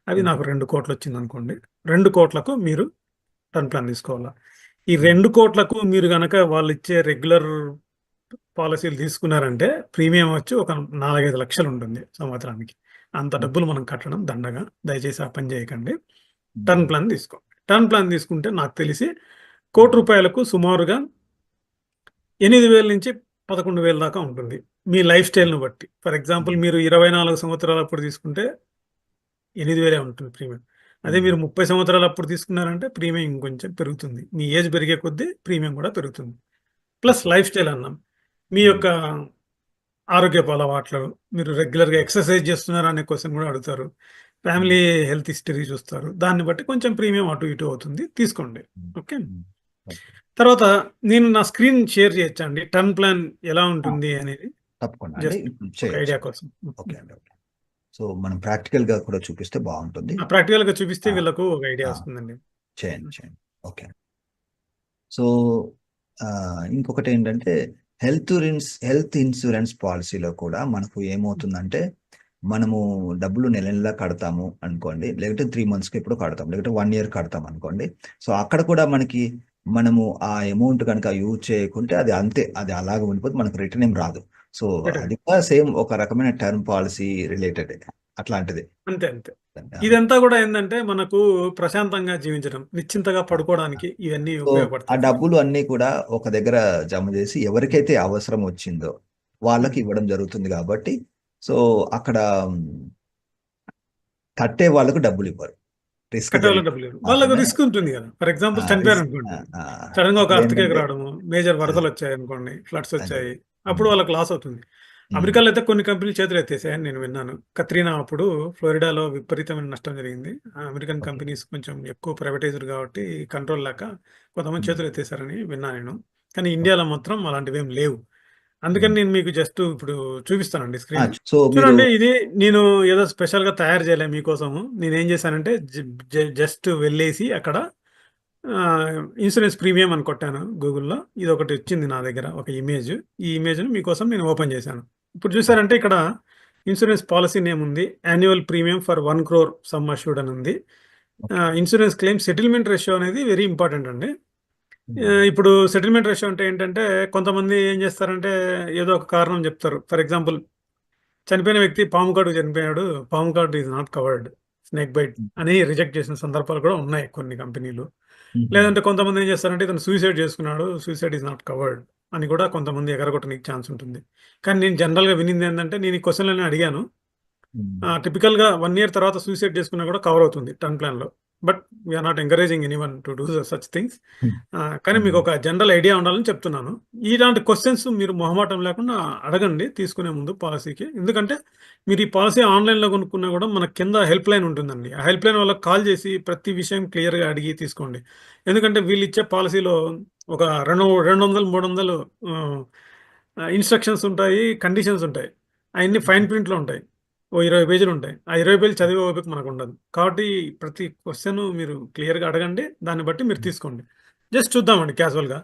S2: అది
S1: హ్మ్.
S2: నాకు 2,00,00,000 వచ్చిందనుకోండి. 2,00,00,000కు మీరు టర్మ్ ప్లాన్ తీసుకోవాల. ఈ
S1: హ్మ్.
S2: 2,00,00,000కు మీరు గనక వాళ్ళిచ్చే రెగ్యులర్ పాలిసీలు తీసుకున్నారంటే ప్రీమియం వచ్చి ఒక 4, 5 లక్షలు ఉంటుంది సంవత్సరానికి. అంత
S1: ఓకే.
S2: డబ్బులు మనం కట్టడం దండగా. దయచేసి ఆ పని చేయకండి.
S1: హ్మ్.
S2: టర్మ్ ప్లాన్ తీసుకోండి. టర్మ్ ప్లాన్ తీసుకుంటే నాకు తెలిసి రూ.
S1: హ్మ్.
S2: 1,00,00,000కు సుమారుగా 8,000-11,000 దాకా ఉంటుంది. మీ లైఫ్ స్టైల్‌ని బట్టి. ఫర్ ఎగ్జాంపుల్
S1: హ్మ్.
S2: మీరు 24 సంవత్సరాలప్పుడు తీసుకుంటే 8,000 ఉంటుంది ప్రీమియం. అదే
S1: హ్మ్.
S2: మీరు 30 సంవత్సరాలప్పుడు తీసుకున్నారంటే ప్రీమియం ఇంకొంచెం పెరుగుతుంది. మీ ఏజ్ పెరిగే కొద్దీ ప్రీమియం కూడా పెరుగుతుంది. Plus
S1: okay.
S2: లైఫ్ స్టైల్ అన్నాం. మీ
S1: హ్మ్.
S2: యొక్క ఆరోగ్యపు అలవాట్లు, మీరు రెగ్యులర్‌గా
S1: హ్మ్.
S2: ఎక్సర్‌సైజ్ చేస్తున్నారా అనే క్వెషన్ కూడా అడుగుతారు.
S1: హ్మ్.
S2: ఫ్యామిలీ హెల్త్ హిస్టరీ చూస్తారు. దాన్ని బట్టి కొంచెం ప్రీమియం అటు ఇటు అవుతుంది. తీసుకోండి.
S1: హ్మ్.
S2: ఓకే.
S1: హ్మ్. ఓకే.
S2: తర్వాత నేను నా స్క్రీన్ షేర్ చేయొచ్చా అండి? టర్మ్ ప్లాన్ ఎలా
S1: ఆ!
S2: ఉంటుంది అనేది?
S1: తప్పకుండా అండి.
S2: జస్ట్
S1: ఇప్పుడు
S2: ఒక ఐడియా
S1: చేయొచ్చండి.
S2: కోసం.
S1: ఓకే అండి. ఓకే. సో, మనం ప్రాక్టికల్‌గా కూడా చూపిస్తే బావుంటుంది.
S2: ప్రాక్టికల్‌గా చూపిస్తే
S1: ఆ!
S2: వీళ్ళకు ఒక ఐడియా
S1: ఆ!
S2: వస్తుందండి.
S1: చేయండి. చేయండి. ఓకే. సో, ఇంకొకటేంటంటే హెల్త్ ఇన్స్యూరెన్స్ పాలిసీలో కూడా మనకు ఏమవుతుందంటే, మనము డబ్బులు నెల నెలా కడతాము అనుకోండి. లేకపోతే 3 మంత్స్‌కి ఎప్పుడో కడతాం. లేకపోతే 1 ఇయర్ కడతాం అనుకోండి. సో, అక్కడ కూడా మనము ఆ అమౌంట్ గనక యూజ్ చేయకుంటే అది అంతే. అది అలాగే ఉండిపోతే మనకు రిటర్న్ ఏం రాదు. So,
S2: return.
S1: అది కూడా సేమ్ ఒక రకమైన టర్మ్ పాలిసీ రిలేటెడే. అట్లాంటిదే.
S2: అంతే. అంతే.
S1: ఆ!
S2: ఇదంతా గూడా ఏందంటే మనకు ప్రశాంతంగా జీవించడం, నిశ్చింతగా
S1: ఆ!
S2: పడుకోవడానికి ఇవన్నీ
S1: సో, ఆ
S2: ఉపయోగపడతాయి.
S1: డబ్బులు అన్నీ కూడా ఒక దగ్గర జమ జేసి ఎవరికైతే అవసరం వచ్చిందో వాళ్ళకి
S2: హ్మ్.
S1: ఇవ్వడం జరుగుతుంది గాబట్టి, సో, అక్కడ హ్మ్, కట్టే వాళ్ళకు డబ్బులివ్వరు. రిస్క్
S2: కట్టేవాళ్ళకి
S1: జరిగితే
S2: డబ్బులివ్వరు. వాళ్ళకు
S1: మాత్రమే.
S2: రిస్క్ ఉంటుంది గదా! For
S1: ah!
S2: ఎగ్జాంపుల్
S1: రిస్క్
S2: చనిపోయారనుకోండి.
S1: ఆ! ఆ!
S2: సడెన్‌గా ఒక ఎర్త్‌క్వేక్
S1: అప్పుడేంటంటే
S2: రావడము, మేజర్
S1: అదే.
S2: వరదలొచ్చాయనుకోండి, ఫ్లడ్స్
S1: అదే.
S2: వచ్చాయి. అప్పుడు
S1: హ్మ్.
S2: వాళ్ళకి లాస్ అవుతుంది.
S1: హ్మ్.
S2: అమెరికాలో అయితే కొన్ని కంపెనీలు చేతులెత్తేసాయని నేను విన్నాను. కత్రీనా అప్పుడు ఫ్లోరిడాలో విపరీతమైన నష్టం జరిగింది. American
S1: okay.
S2: కంపెనీస్ కొంచెం ఎక్కువ ప్రైవేటైజ్డ్ కాబట్టి కంట్రోల్ లేక కొంతమంది
S1: హ్మ్.
S2: చేతులెత్తేసారని విన్నా నేను. కానీ
S1: ఓకే.
S2: ఇండియాలో మాత్రం అలాంటివేం లేవు. అందుకని
S1: హ్మ్.
S2: నేను మీకు జస్ట్ ఇప్పుడు చూపిస్తానండి
S1: ఆ!
S2: స్క్రీన్.
S1: సో, మీరు
S2: చూడండి ఇది నేను ఏదో స్పెషల్‌గా తయారు చేయలే మీకోసము. నేనేం చేశానంటే జస్ట్ వెళ్ళేసి అక్కడ ఇన్సూరెన్స్ ప్రీమియం అని కొట్టాను గూగుల్‌లో. ఇదొకటి వచ్చింది నా దగ్గర ఒక ఇమేజ్. ఈ ఇమేజ్‌ని మీకోసం నేను ఓపెన్ చేశాను. ఇప్పుడు చూసారంటే ఇక్కడ ఇన్సూరెన్స్ పాలిసీ నేమ్ ఉంది. Annual premium for 1,00,00,000 sum assured అని ఉంది.
S1: Okay.
S2: Insurance claim settlement ratio అనేది వెరీ ఇంపార్టెంట్ అండి.
S1: హ్మ్.
S2: ఇప్పుడు సెటిల్మెంట్ రేషియో అంటే ఏంటంటే కొంతమంది ఏం చేస్తారంటే ఏదో ఒక కారణం చెప్తారు. ఫర్ ఎగ్జాంపుల్ చనిపోయిన వ్యక్తి పాము కాటుకు చనిపోయాడు. పాము కాటు is not covered. Snake bite
S1: హ్మ్.
S2: అని రిజెక్ట్ చేసిన సందర్భాలు కూడా ఉన్నాయి కొన్ని కంపెనీలు.
S1: హుహు.
S2: లేదంటే కొంతమంది ఏం చేస్తారంటే ఇతను సూసైడ్ చేసుకున్నాడు. సూసైడ్ ఈస్ నాట్ కవర్డ్ అని కూడా కొంతమంది ఎగరగొట్టడానికి ఛాన్స్ ఉంటుంది. కానీ నేను జనరల్‌గా వినిందేంటంటే నేను ఈ క్వెషన్‌లన్నీ అడిగాను.
S1: హ్మ్.
S2: టిపికల్‌గా 1 ఇయర్ తర్వాత సూసైడ్ చేసుకున్నా కూడా కవర్ అవుతుంది టర్మ్ ప్లాన్‌లో. But we are not encouraging anyone to do such things.
S1: Hmm.
S2: కానీ మీకు
S1: హ్మ్.
S2: ఒక జనరల్ ఐడియా ఉండాలని చెప్తున్నాను. ఇలాంటి క్వెషన్స్ మీరు మొహమాటం లేకుండా అడగండి తీసుకునే ముందు పాలిసీకి. ఎందుకంటే మీరు ఈ పాలిసీ ఆన్‌లైన్‌లో కొనుక్కున్నా కూడా మన కింద హెల్ప్ లైన్ ఉంటుందండి. ఆ హెల్ప్ లైన్ వాళ్ళకి కాల్ చేసి ప్రతి విషయం క్లియర్‌గా అడిగి తీసుకోండి. ఎందుకంటే వీళ్ళిచ్చే పాలిసీలో ఒక 200, 300 ఆహ్, ఇన్‌స్ట్రక్షన్స్ ఉంటాయి. కండిషన్స్ ఉంటాయి. అయన్నీ ఫైన్ ప్రింట్‌లో ఉంటాయి. ఓ 20 పేజీలుంటాయి. ఆ 20 పేజీలు చదివే ఓపిక మనకుండదు. కాబట్టి ప్రతి క్వెషను మీరు క్లియర్‌గా అడగండి. దాన్ని బట్టి మీరు
S1: హ్మ్.
S2: తీసుకోండి. జస్ట్ చూద్దామండి క్యాజువల్‌గా.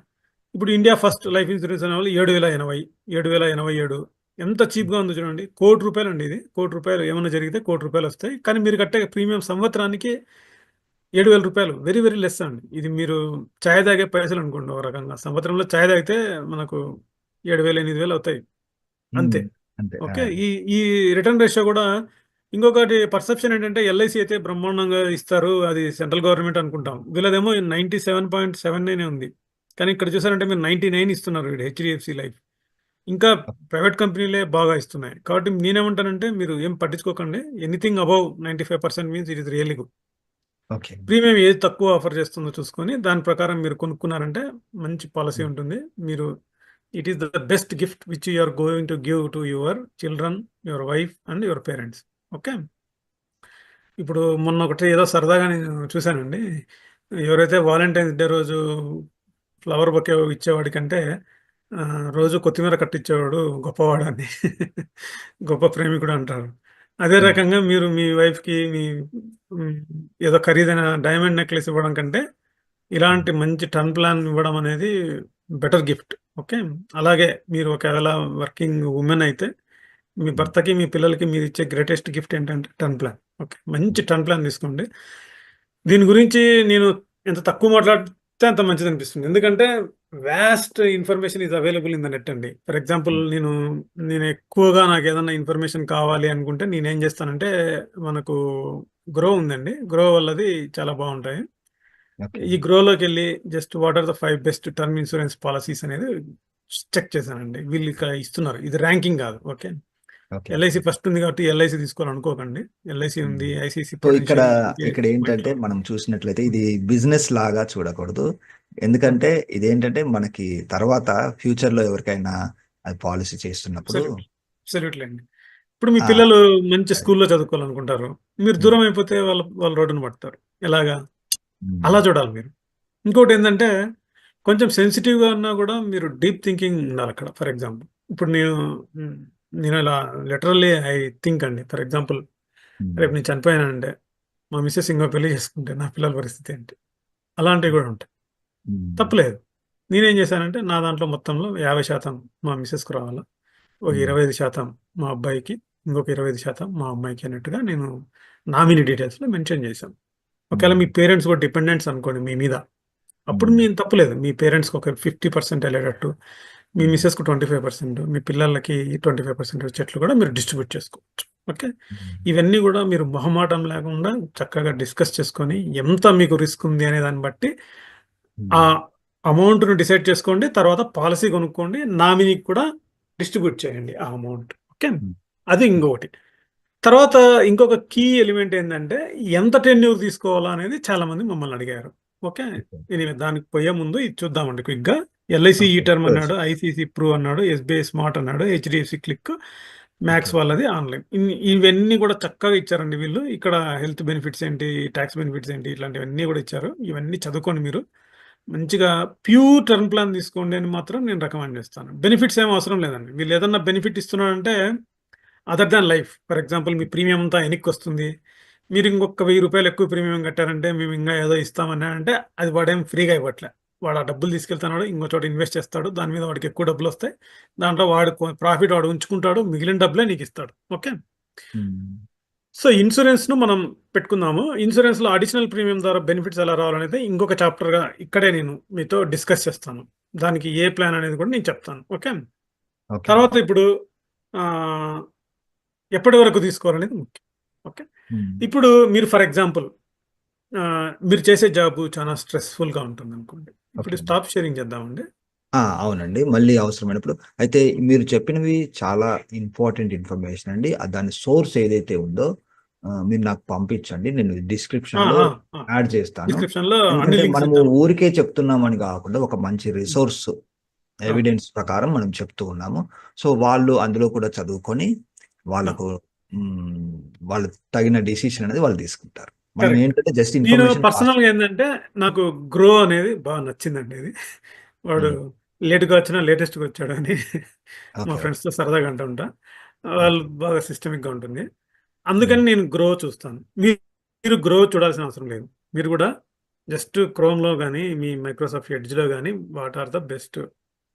S2: ఇప్పుడు ఇండియా ఫస్ట్ లైఫ్ ఇన్స్యూరెన్స్ అనేవాళ్ళు 7,080, 7,087 ఎంత చీప్‌గా ఉందో చూడండి. రూ. 1,00,00,000 అండి ఇది. రూ. 1,00,00,000 ఏమన్నా జరిగితే రూ. 1,00,00,000 వస్తాయి. కానీ మీరు కట్టే ప్రీమియం సంవత్సరానికి రూ. 7,000 వెరీ వెరీ లెస్ అండి. ఇది మీరు చాయ్ తాగే పైసలనుకోండి ఒక రకంగా. సంవత్సరంలో చాయ్ తాగితే మనకు 7,000, 8,000 అవుతాయి.
S1: హ్మ్.
S2: అంతే.
S1: అంతే. ఆ!
S2: ఓకే. ఈ ఈ రిటర్న్ రేషియో గూడా ఇంకొకటి పర్సెప్షన్ ఏంటంటే ఎల్ఐసీ అయితే బ్రహ్మాండంగా ఇస్తారు. అది సెంట్రల్ గవర్నమెంట్ అనుకుంటాం. వీళ్ళదేమో 97.79 ఉంది. కానీ ఇక్కడ చూసారంటే మీరు 99 ఇస్తున్నారు ఈడు హెచ్‌డిఎఫ్‌సి లైఫ్. ఇంకా ప్రైవేట్ కంపెనీలే బాగా ఇస్తున్నాయి. కాబట్టి నేనేమంటానంటే మీరు ఏం పట్టించుకోకండి. Anything above 95% means it is really good.
S1: Okay.
S2: Premium ఏది తక్కువ ఆఫర్ చేస్తుందో చూసుకొని దాని ప్రకారం మీరు కొనుక్కున్నారంటే మంచి పాలిసీ
S1: హ్మ్.
S2: ఉంటుంది. మీరు it is the best gift which you are going to give to your children, your wife and your parents. Okay. ఇప్పుడు మొన్న ఒకటి ఏదో సరదాగా నేను చూసానండి. ఎవరైతే వాలంటైన్స్ డే రోజు ఫ్లవర్ బొకే ఇచ్చేవాడికంటే రోజు కొత్తిమీర కట్టించేవాడు గొప్పవాడని గొప్ప ప్రేమికుడు అంటారు. అదే
S1: హ్మ్.
S2: రకంగా మీరు మీ వైఫ్‌కి మీ హ్మ్, ఏదో ఖరీదైన డైమండ్ నెక్లెస్ ఇవ్వడం కంటే
S1: హ్మ్.
S2: ఇలాంటి మంచి టర్మ్ ప్లాన్ ఇవ్వడం అనేది బెటర్ గిఫ్ట్. ఓకే. అలాగే మీరు ఒకవేళ వర్కింగ్ వుమెన్ అయితే మీ
S1: హ్మ్.
S2: భర్తకి, మీ పిల్లలకి మీరిచ్చే గ్రేటెస్ట్ గిఫ్ట్ ఏంటంటే టర్మ్ ప్లాన్. ఓకే. మంచి
S1: హ్మ్.
S2: టర్మ్ ప్లాన్ తీసుకోండి. దీని గురించి నేను ఎంత తక్కువ మాట్లాడితే అంత మంచిదనిపిస్తుంది. ఎందుకంటే vast information is available in the net అండి. For example
S1: hmm.
S2: నేను ఎక్కువగా నాకేదన్నా ఇన్ఫర్మేషన్ కావాలి అనుకుంటే నేనేం చేస్తానంటే మనకు గ్రో ఉందండి. గ్రో వాళ్ళది చాలా బావుంటాయి.
S1: ఓకే.
S2: ఈ గ్రోలోకెళ్ళి just what are the 5 best term insurance policies అనేది చెక్ చేశానండి. వీళ్ళు ఇక్కడ ఇస్తున్నారు. ఇది ర్యాంకింగ్ కాదు. ఓకే.
S1: ఓకే.
S2: ఎల్ఐసి ఫస్ట్ ఉంది కాబట్టి ఎల్ఐసి తీసుకోవాలనుకోకండి. ఎల్ఐసి
S1: హ్మ్.
S2: ఉంది. ఐసీసీ
S1: సో,
S2: ప్రుడెన్షియల్ ఉంది.
S1: ఇక్కడేంటంటే
S2: వైట్‌ఫీల్డ్.
S1: మనం చూసినట్లయితే
S2: హ్మ్.
S1: ఇది బిజినెస్ లాగా చూడకూడదు.
S2: ఓకే.
S1: ఎందుకంటే ఇదేంటంటే మనకి తర్వాత ఫ్యూచర్‌లో ఎవరికైనా అది పాలిసీ చేస్తున్నప్పుడు
S2: అబ్సల్యూట్‌లీ. అబ్సల్యూట్‌లీ అండి. ఇప్పుడు మీ
S1: ఆ!
S2: పిల్లలు మంచి
S1: అది.
S2: స్కూల్‌లో చదువుకోవాలనుకుంటారు. మీరు
S1: హ్మ్.
S2: దూరం అయిపోతే వాళ్ళు రోడ్డున పడతారు. ఎలాగా?
S1: హ్మ్.
S2: అలా చూడాలి మీరు. ఇంకోటేందంటే కొంచెం సెన్సిటివ్‌గా ఉన్నా గూడా మీరు డీప్ థింకింగ్ ఉండాలక్కడ. ఫర్ ఎగ్జాంపుల్ ఇప్పుడు హ్మ్. నేను ఇలా లిటరల్లీ ఐ థింక్ అండి. ఫర్ ఎగ్జాంపుల్
S1: హ్మ్.
S2: రేపు నేను చనిపోయానంటే, మా మిసెస్ ఇంకో పెళ్లి చేసుకుంటే నా పిల్లల పరిస్థితి ఏంటి? అలాంటివి గూడా ఉంటాయి.
S1: హ్మ్.
S2: తప్పులేదు. నేనేం చేశానంటే, నా దాంట్లో మొత్తంలో 50% మా మిసెస్‌కి రావాలా. ఒక
S1: హ్మ్.
S2: 25% మా అబ్బాయికి, ఇంకొక 25% మా అమ్మాయికి అన్నట్టుగా నేను నామినీ డీటెయిల్స్‌లో మెన్షన్ చేశాను. ఒకవేళ
S1: హ్మ్.
S2: మీ పేరెంట్స్ కూడా డిపెండెంట్స్ అనుకోండి మీ మీద. అప్పుడు
S1: హ్మ్.
S2: మేము తప్పులేదు. మీ పేరెంట్స్‌కి ఒక 50% ఎళ్ళేటట్టు, మీ
S1: హ్మ్.
S2: మిసెస్‌కి 25%, మీ పిల్లలకి 25% వచ్చేట్లు కూడా మీరు డిస్ట్రిబ్యూట్ చేసుకోవచ్చు. ఓకే.
S1: హ్మ్.
S2: ఇవన్నీ కూడా మీరు మొహమాటం లేకుండా చక్కగా డిస్కస్ చేసుకొని, ఎంత మీకు రిస్క్ ఉంది అనే దాన్ని బట్టి, ఆ
S1: హ్మ్.
S2: అమౌంట్‌ని డిసైడ్ చేసుకోండి. తర్వాత పాలిసీ కొనుక్కోండి. నామినీకి కూడా డిస్ట్రిబ్యూట్ చేయండి ఆ అమౌంట్. ఓకే.
S1: హ్మ్.
S2: అది ఇంకొకటి. తర్వాత ఇంకొక కీ ఎలిమెంట్ ఏందంటే, ఎంత టెన్యూర్ తీసుకోవాలా అనేది చాలామంది మమ్మల్ని అడిగారు. ఓకే.
S1: ఓకే.
S2: ఎనీవే దానికి పోయే ముందు ఇది చూద్దామండి క్విక్‌గా. ఎల్ఐసి ఈ
S1: ఓకే.
S2: Term
S1: sure.
S2: అన్నాడు,
S1: షూర్.
S2: ఐసీసీ ప్రూ అన్నాడు, ఎస్బీఐ స్మార్ట్ అన్నాడు, హెచ్‌డీఎఫ్‌సీ క్లిక్,
S1: ఓకే.
S2: మ్యాక్స్ వాళ్ళది ఆన్‌లైన్. ఇవన్నీ కూడా చక్కగా ఇచ్చారండి వీళ్ళు. ఇక్కడ హెల్త్ బెనిఫిట్స్ ఏంటి, టాక్స్ బెనిఫిట్స్ ఏంటి ఇట్లాంటివన్నీ కూడా ఇచ్చారు. ఇవన్నీ చదువుకోండి మీరు. మంచిగా ప్యూర్ టర్మ్ ప్లాన్ తీసుకోండి అని మాత్రం నేను రికమెండ్ చేస్తాను. బెనిఫిట్స్ ఏమి అవసరం లేదండి. వీళ్ళు ఏదన్నా బెనిఫిట్ ఇస్తున్నారంటే other than life. For example మీ ప్రీమియం అంతా ఎనిక్కొస్తుంది. మీరు ఇంకొక రూ. 1000 ఎక్కువ ప్రీమియం కట్టారంటే మేము ఇంగా ఏదో ఇస్తామన్నాడంటే అది వాడేం ఫ్రీగా ఇవ్వట్లే. వాడు ఆ డబ్బులు తీసుకెళ్తున్నాడు. ఇంకో చోట ఇన్వెస్ట్ చేస్తాడు. దాని మీద వాడికి ఎక్కువ డబ్బులొస్తాయి. దాంట్లో వాడు ప్రాఫిట్ వాడు ఉంచుకుంటాడు. మిగిలిన డబ్బులే నీకిస్తాడు. ఓకే.
S1: హ్మ్.
S2: సో, ఇన్స్యూరెన్స్‌ను మనం పెట్టుకుందాము. ఇన్స్యూరెన్స్‌లో అడిషనల్ ప్రీమియం ద్వారా బెనిఫిట్స్ ఎలా రావాలనేది ఇంకొక చాప్టర్‌గా ఇక్కడే నేను మీతో డిస్కస్ చేస్తాను. దానికి ఏ ప్లాన్ అనేది కూడా నేను చెప్తాను. ఓకే.
S1: ఓకే
S2: తర్వాత
S1: అండి.
S2: ఇప్పుడు ఆహ్ ఎప్పటి వరకు తీసుకోవాలనేది ముఖ్యం. ఓకే.
S1: హ్మ్.
S2: ఇప్పుడు మీరు ఫర్ ఎగ్జాంపుల్ మీరు చేసే జాబు చాలా స్ట్రెస్‌ఫుల్‌గా ఉంటుందనుకోండి.
S1: ఓకే
S2: ఇప్పుడు
S1: అండి.
S2: స్టాప్ షేరింగ్ చేద్దామండి.
S1: అవునండి. మళ్ళీ అవసరమైనప్పుడు అయితే మీరు చెప్పినవి చాలా ఇంపార్టెంట్ ఇన్ఫర్మేషన్ అండి. దాని సోర్స్ ఏదైతే ఉందో మీరు నాకు పంపించండి. నేను
S2: ఆ!
S1: డిస్క్రిప్షన్‌లో
S2: ఆ! ఆ!
S1: యాడ్ చేస్తాను.
S2: డిస్క్రిప్షన్‌లో అన్ని
S1: ఎందుకంటే
S2: లింక్స్
S1: మనము
S2: ఇద్దాం.
S1: ఊరికే చెప్తున్నామని గాకుండా ఒక మంచి
S2: హ్మ్.
S1: రిసోర్స్
S2: అవును.
S1: ఎవిడెన్స్ ప్రకారం మనం చెప్తూ ఉన్నాము. సో, వాళ్ళు అందులో కూడా చదువుకొని
S2: ఆ!
S1: వాళ్ళకు హ్మ్. వాళ్ళు తగిన డెసిషన్ అనేది వాళ్ళు తీసుకుంటారు. మనం
S2: కరెక్ట్.
S1: ఏంటంటే జస్ట్
S2: నేను
S1: ఇన్ఫర్మేషన్ పాస్.
S2: పర్సనల్‌గా ఏందంటే నాకు 'గ్రో' అనేది బాగా నచ్చిందండి ఇది. వాడు
S1: హ్మ్.
S2: లేట్‌గా వచ్చినా లేటెస్ట్‌గా వచ్చాడు అని మా
S1: ఓకే. ఓకే.
S2: ఫ్రెండ్స్‌తో సరదాగా అంటూ ఉంటా. వాళ్ళు
S1: ఓకే.
S2: బాగా సిస్టమిక్‌గా ఉంటుంది.
S1: హ్మ్.
S2: అందుకని నేను 'గ్రో' చూస్తాను. మీరు 'గ్రో' చూడాల్సిన అవసరం లేదు. మీరు కూడా జస్ట్ క్రోమ్‌లో గాని, మీ మైక్రోసాఫ్ట్ ఎడ్జ్‌లో గాని what are the best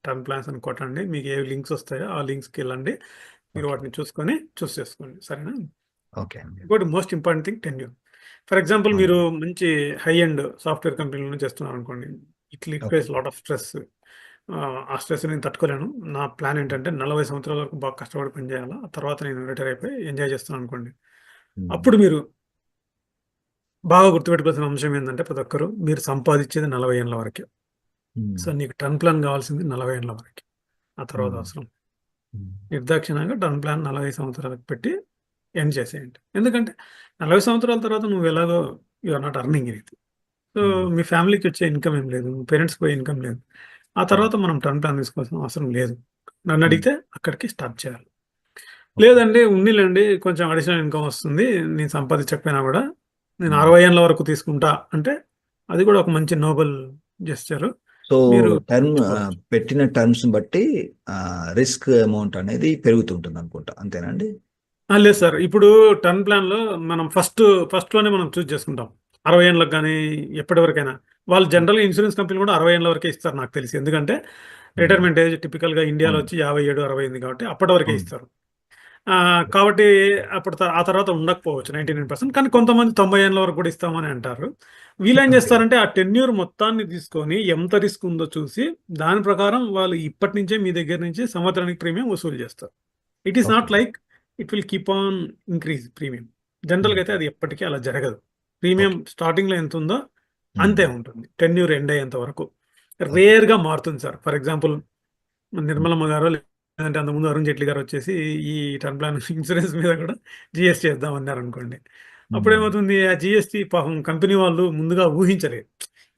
S2: term plans అని కొట్టండి. మీకు ఏ లింక్స్ వస్తాయో ఆ లింక్స్‌కెళ్ళండి. మీరు
S1: ఓకే.
S2: వాటిని చూసుకొని చూస్ చేసుకోండి. సరేనా?
S1: ఓకే అండి.
S2: ఇంకోటి most important thing tenure. For example మీరు
S1: అవునండి.
S2: మంచి హై ఎండ్ సాఫ్ట్‌వేర్ కంపెనీలోనే చేస్తున్నారనుకోండి. It
S1: okay.
S2: Requires lot of stress. ఆ స్ట్రెస్ నేను తట్టుకోలేను. నా ప్లాన్ ఏంటంటే 40 సంవత్సరాల వరకు బాగా కష్టపడి పని చేయాలా. ఆ తర్వాత నేను రిటైర్ అయిపోయి ఎంజాయ్ చేస్తాననుకోండి.
S1: హ్మ్.
S2: అప్పుడు మీరు బాగా గుర్తుపెట్టుకోవాల్సిన అంశం ఏందంటే ప్రతి ఒక్కరు మీరు సంపాదించేది 40 ఏళ్ల వరకే.
S1: హ్మ్.
S2: సో, నీకు టర్మ్ ప్లాన్ కావాల్సింది 40 ఏళ్ల వరకే. ఆ తర్వాత
S1: హ్మ్.
S2: అవసరం.
S1: హ్మ్.
S2: నిర్దాక్షిణ్యంగా టర్మ్ ప్లాన్ 40 సంవత్సరాలకు పెట్టి ఎండ్ చేసేయండి. ఎందుకంటే 40 సంవత్సరాల తర్వాత నువ్వు ఎలాగో you are not earning anything. So,
S1: hmm.
S2: మీ ఫ్యామిలీకి వచ్చే ఇన్‌కమ్ ఏం లేదు. మీ పేరెంట్స్‌కి పోయే ఇన్‌కమ్ లేదు. ఆ
S1: హ్మ్.
S2: తర్వాత మనం టర్మ్ ప్లాన్ తీసుకోవాల్సిన అవసరం లేదు.
S1: హ్మ్.
S2: నన్నడిగితే అక్కడికి స్టాప్ చేయాలి.
S1: ఓకే.
S2: లేదండి ఉన్నీలెండి కొంచెం అడిషనల్ ఇన్‌కమ్ వస్తుంది. నేను సంపాదించకపోయినా గూడా నేను
S1: హ్మ్.
S2: 60 ఏళ్ల వరకు తీసుకుంటా అంటే అది కూడా ఒక మంచి నోబెల్ జెస్చర్.
S1: సో,
S2: మీరు
S1: టర్మ్
S2: తీసుకోవచ్చు.
S1: పెట్టిన టర్మ్స్‌ని బట్టి రిస్క్ అమౌంట్ అనేది పెరుగుతుంటుందనుకుంటా. అంతేనా అండి?
S2: లేదు సార్. ఇప్పుడు టర్మ్ ప్లాన్‌లో మనం ఫస్ట్‌లోనే మనం చూజ్ చేసుకుంటాం. 60 ఏండ్లకు గాని, ఎప్పటివరకైనా. వాళ్ళు
S1: హ్మ్.
S2: జనరల్‌గా ఇన్స్యూరెన్స్ కంపెనీలు కూడా 60 ఏండ్ల వరకే ఇస్తారు నాకు తెలిసి. ఎందుకంటే
S1: హ్మ్.
S2: రిటైర్మెంట్ ఏజ్ టిపికల్‌గా ఇండియాలో
S1: అవును.
S2: వచ్చి 57, 60 కాబట్టి అప్పటి వరకే
S1: అవును.
S2: ఇస్తారు. కాబట్టి ఆ తర్వాత ఉండకపోవచ్చు 99% కానీ కొంతమంది 90 ఏండ్ల వరకు కూడా ఇస్తామని అంటారు. వీళ్ళేం
S1: ఓకే.
S2: చేస్తారంటే ఆ టెన్యూర్ మొత్తాన్ని తీసుకొని ఎంత రిస్క్ ఉందో చూసి దాని ప్రకారం వాళ్ళు ఇప్పటి నుంచే మీ దగ్గర నుంచి సంవత్సరానికి ప్రీమియం వసూలు చేస్తారు. It is
S1: okay.
S2: Not like it will keep on increase premium.
S1: హ్మ్.
S2: జనరల్‌గా అయితే అది ఎప్పటికీ అలా జరగదు. Premium
S1: okay.
S2: స్టార్టింగ్‌లో ఎంతుందో
S1: హ్మ్.
S2: అంతే ఉంటుంది. టెన్యూర్ ఎండ్ అయ్యేంత వరకు.
S1: ఓకే.
S2: రేర్‌గా మారుతుంది సార్. ఫర్ ఎగ్జాంపుల్
S1: హ్మ్.
S2: నిర్మలమ్మ గారో లేదంటే అంతకుముందు అరుణ్ జైట్లీ గారో వచ్చేసి ఈ టర్మ్ ప్లాన్ ఇన్స్యూరెన్స్ మీద కూడా జీఎస్టీ ఏద్దామన్నారనుకోండి.
S1: హ్మ్.
S2: అప్పుడేమవుతుంది ఆ జీఎస్టీ పాపం కంపెనీ వాళ్ళు ముందుగా ఊహించలేదు.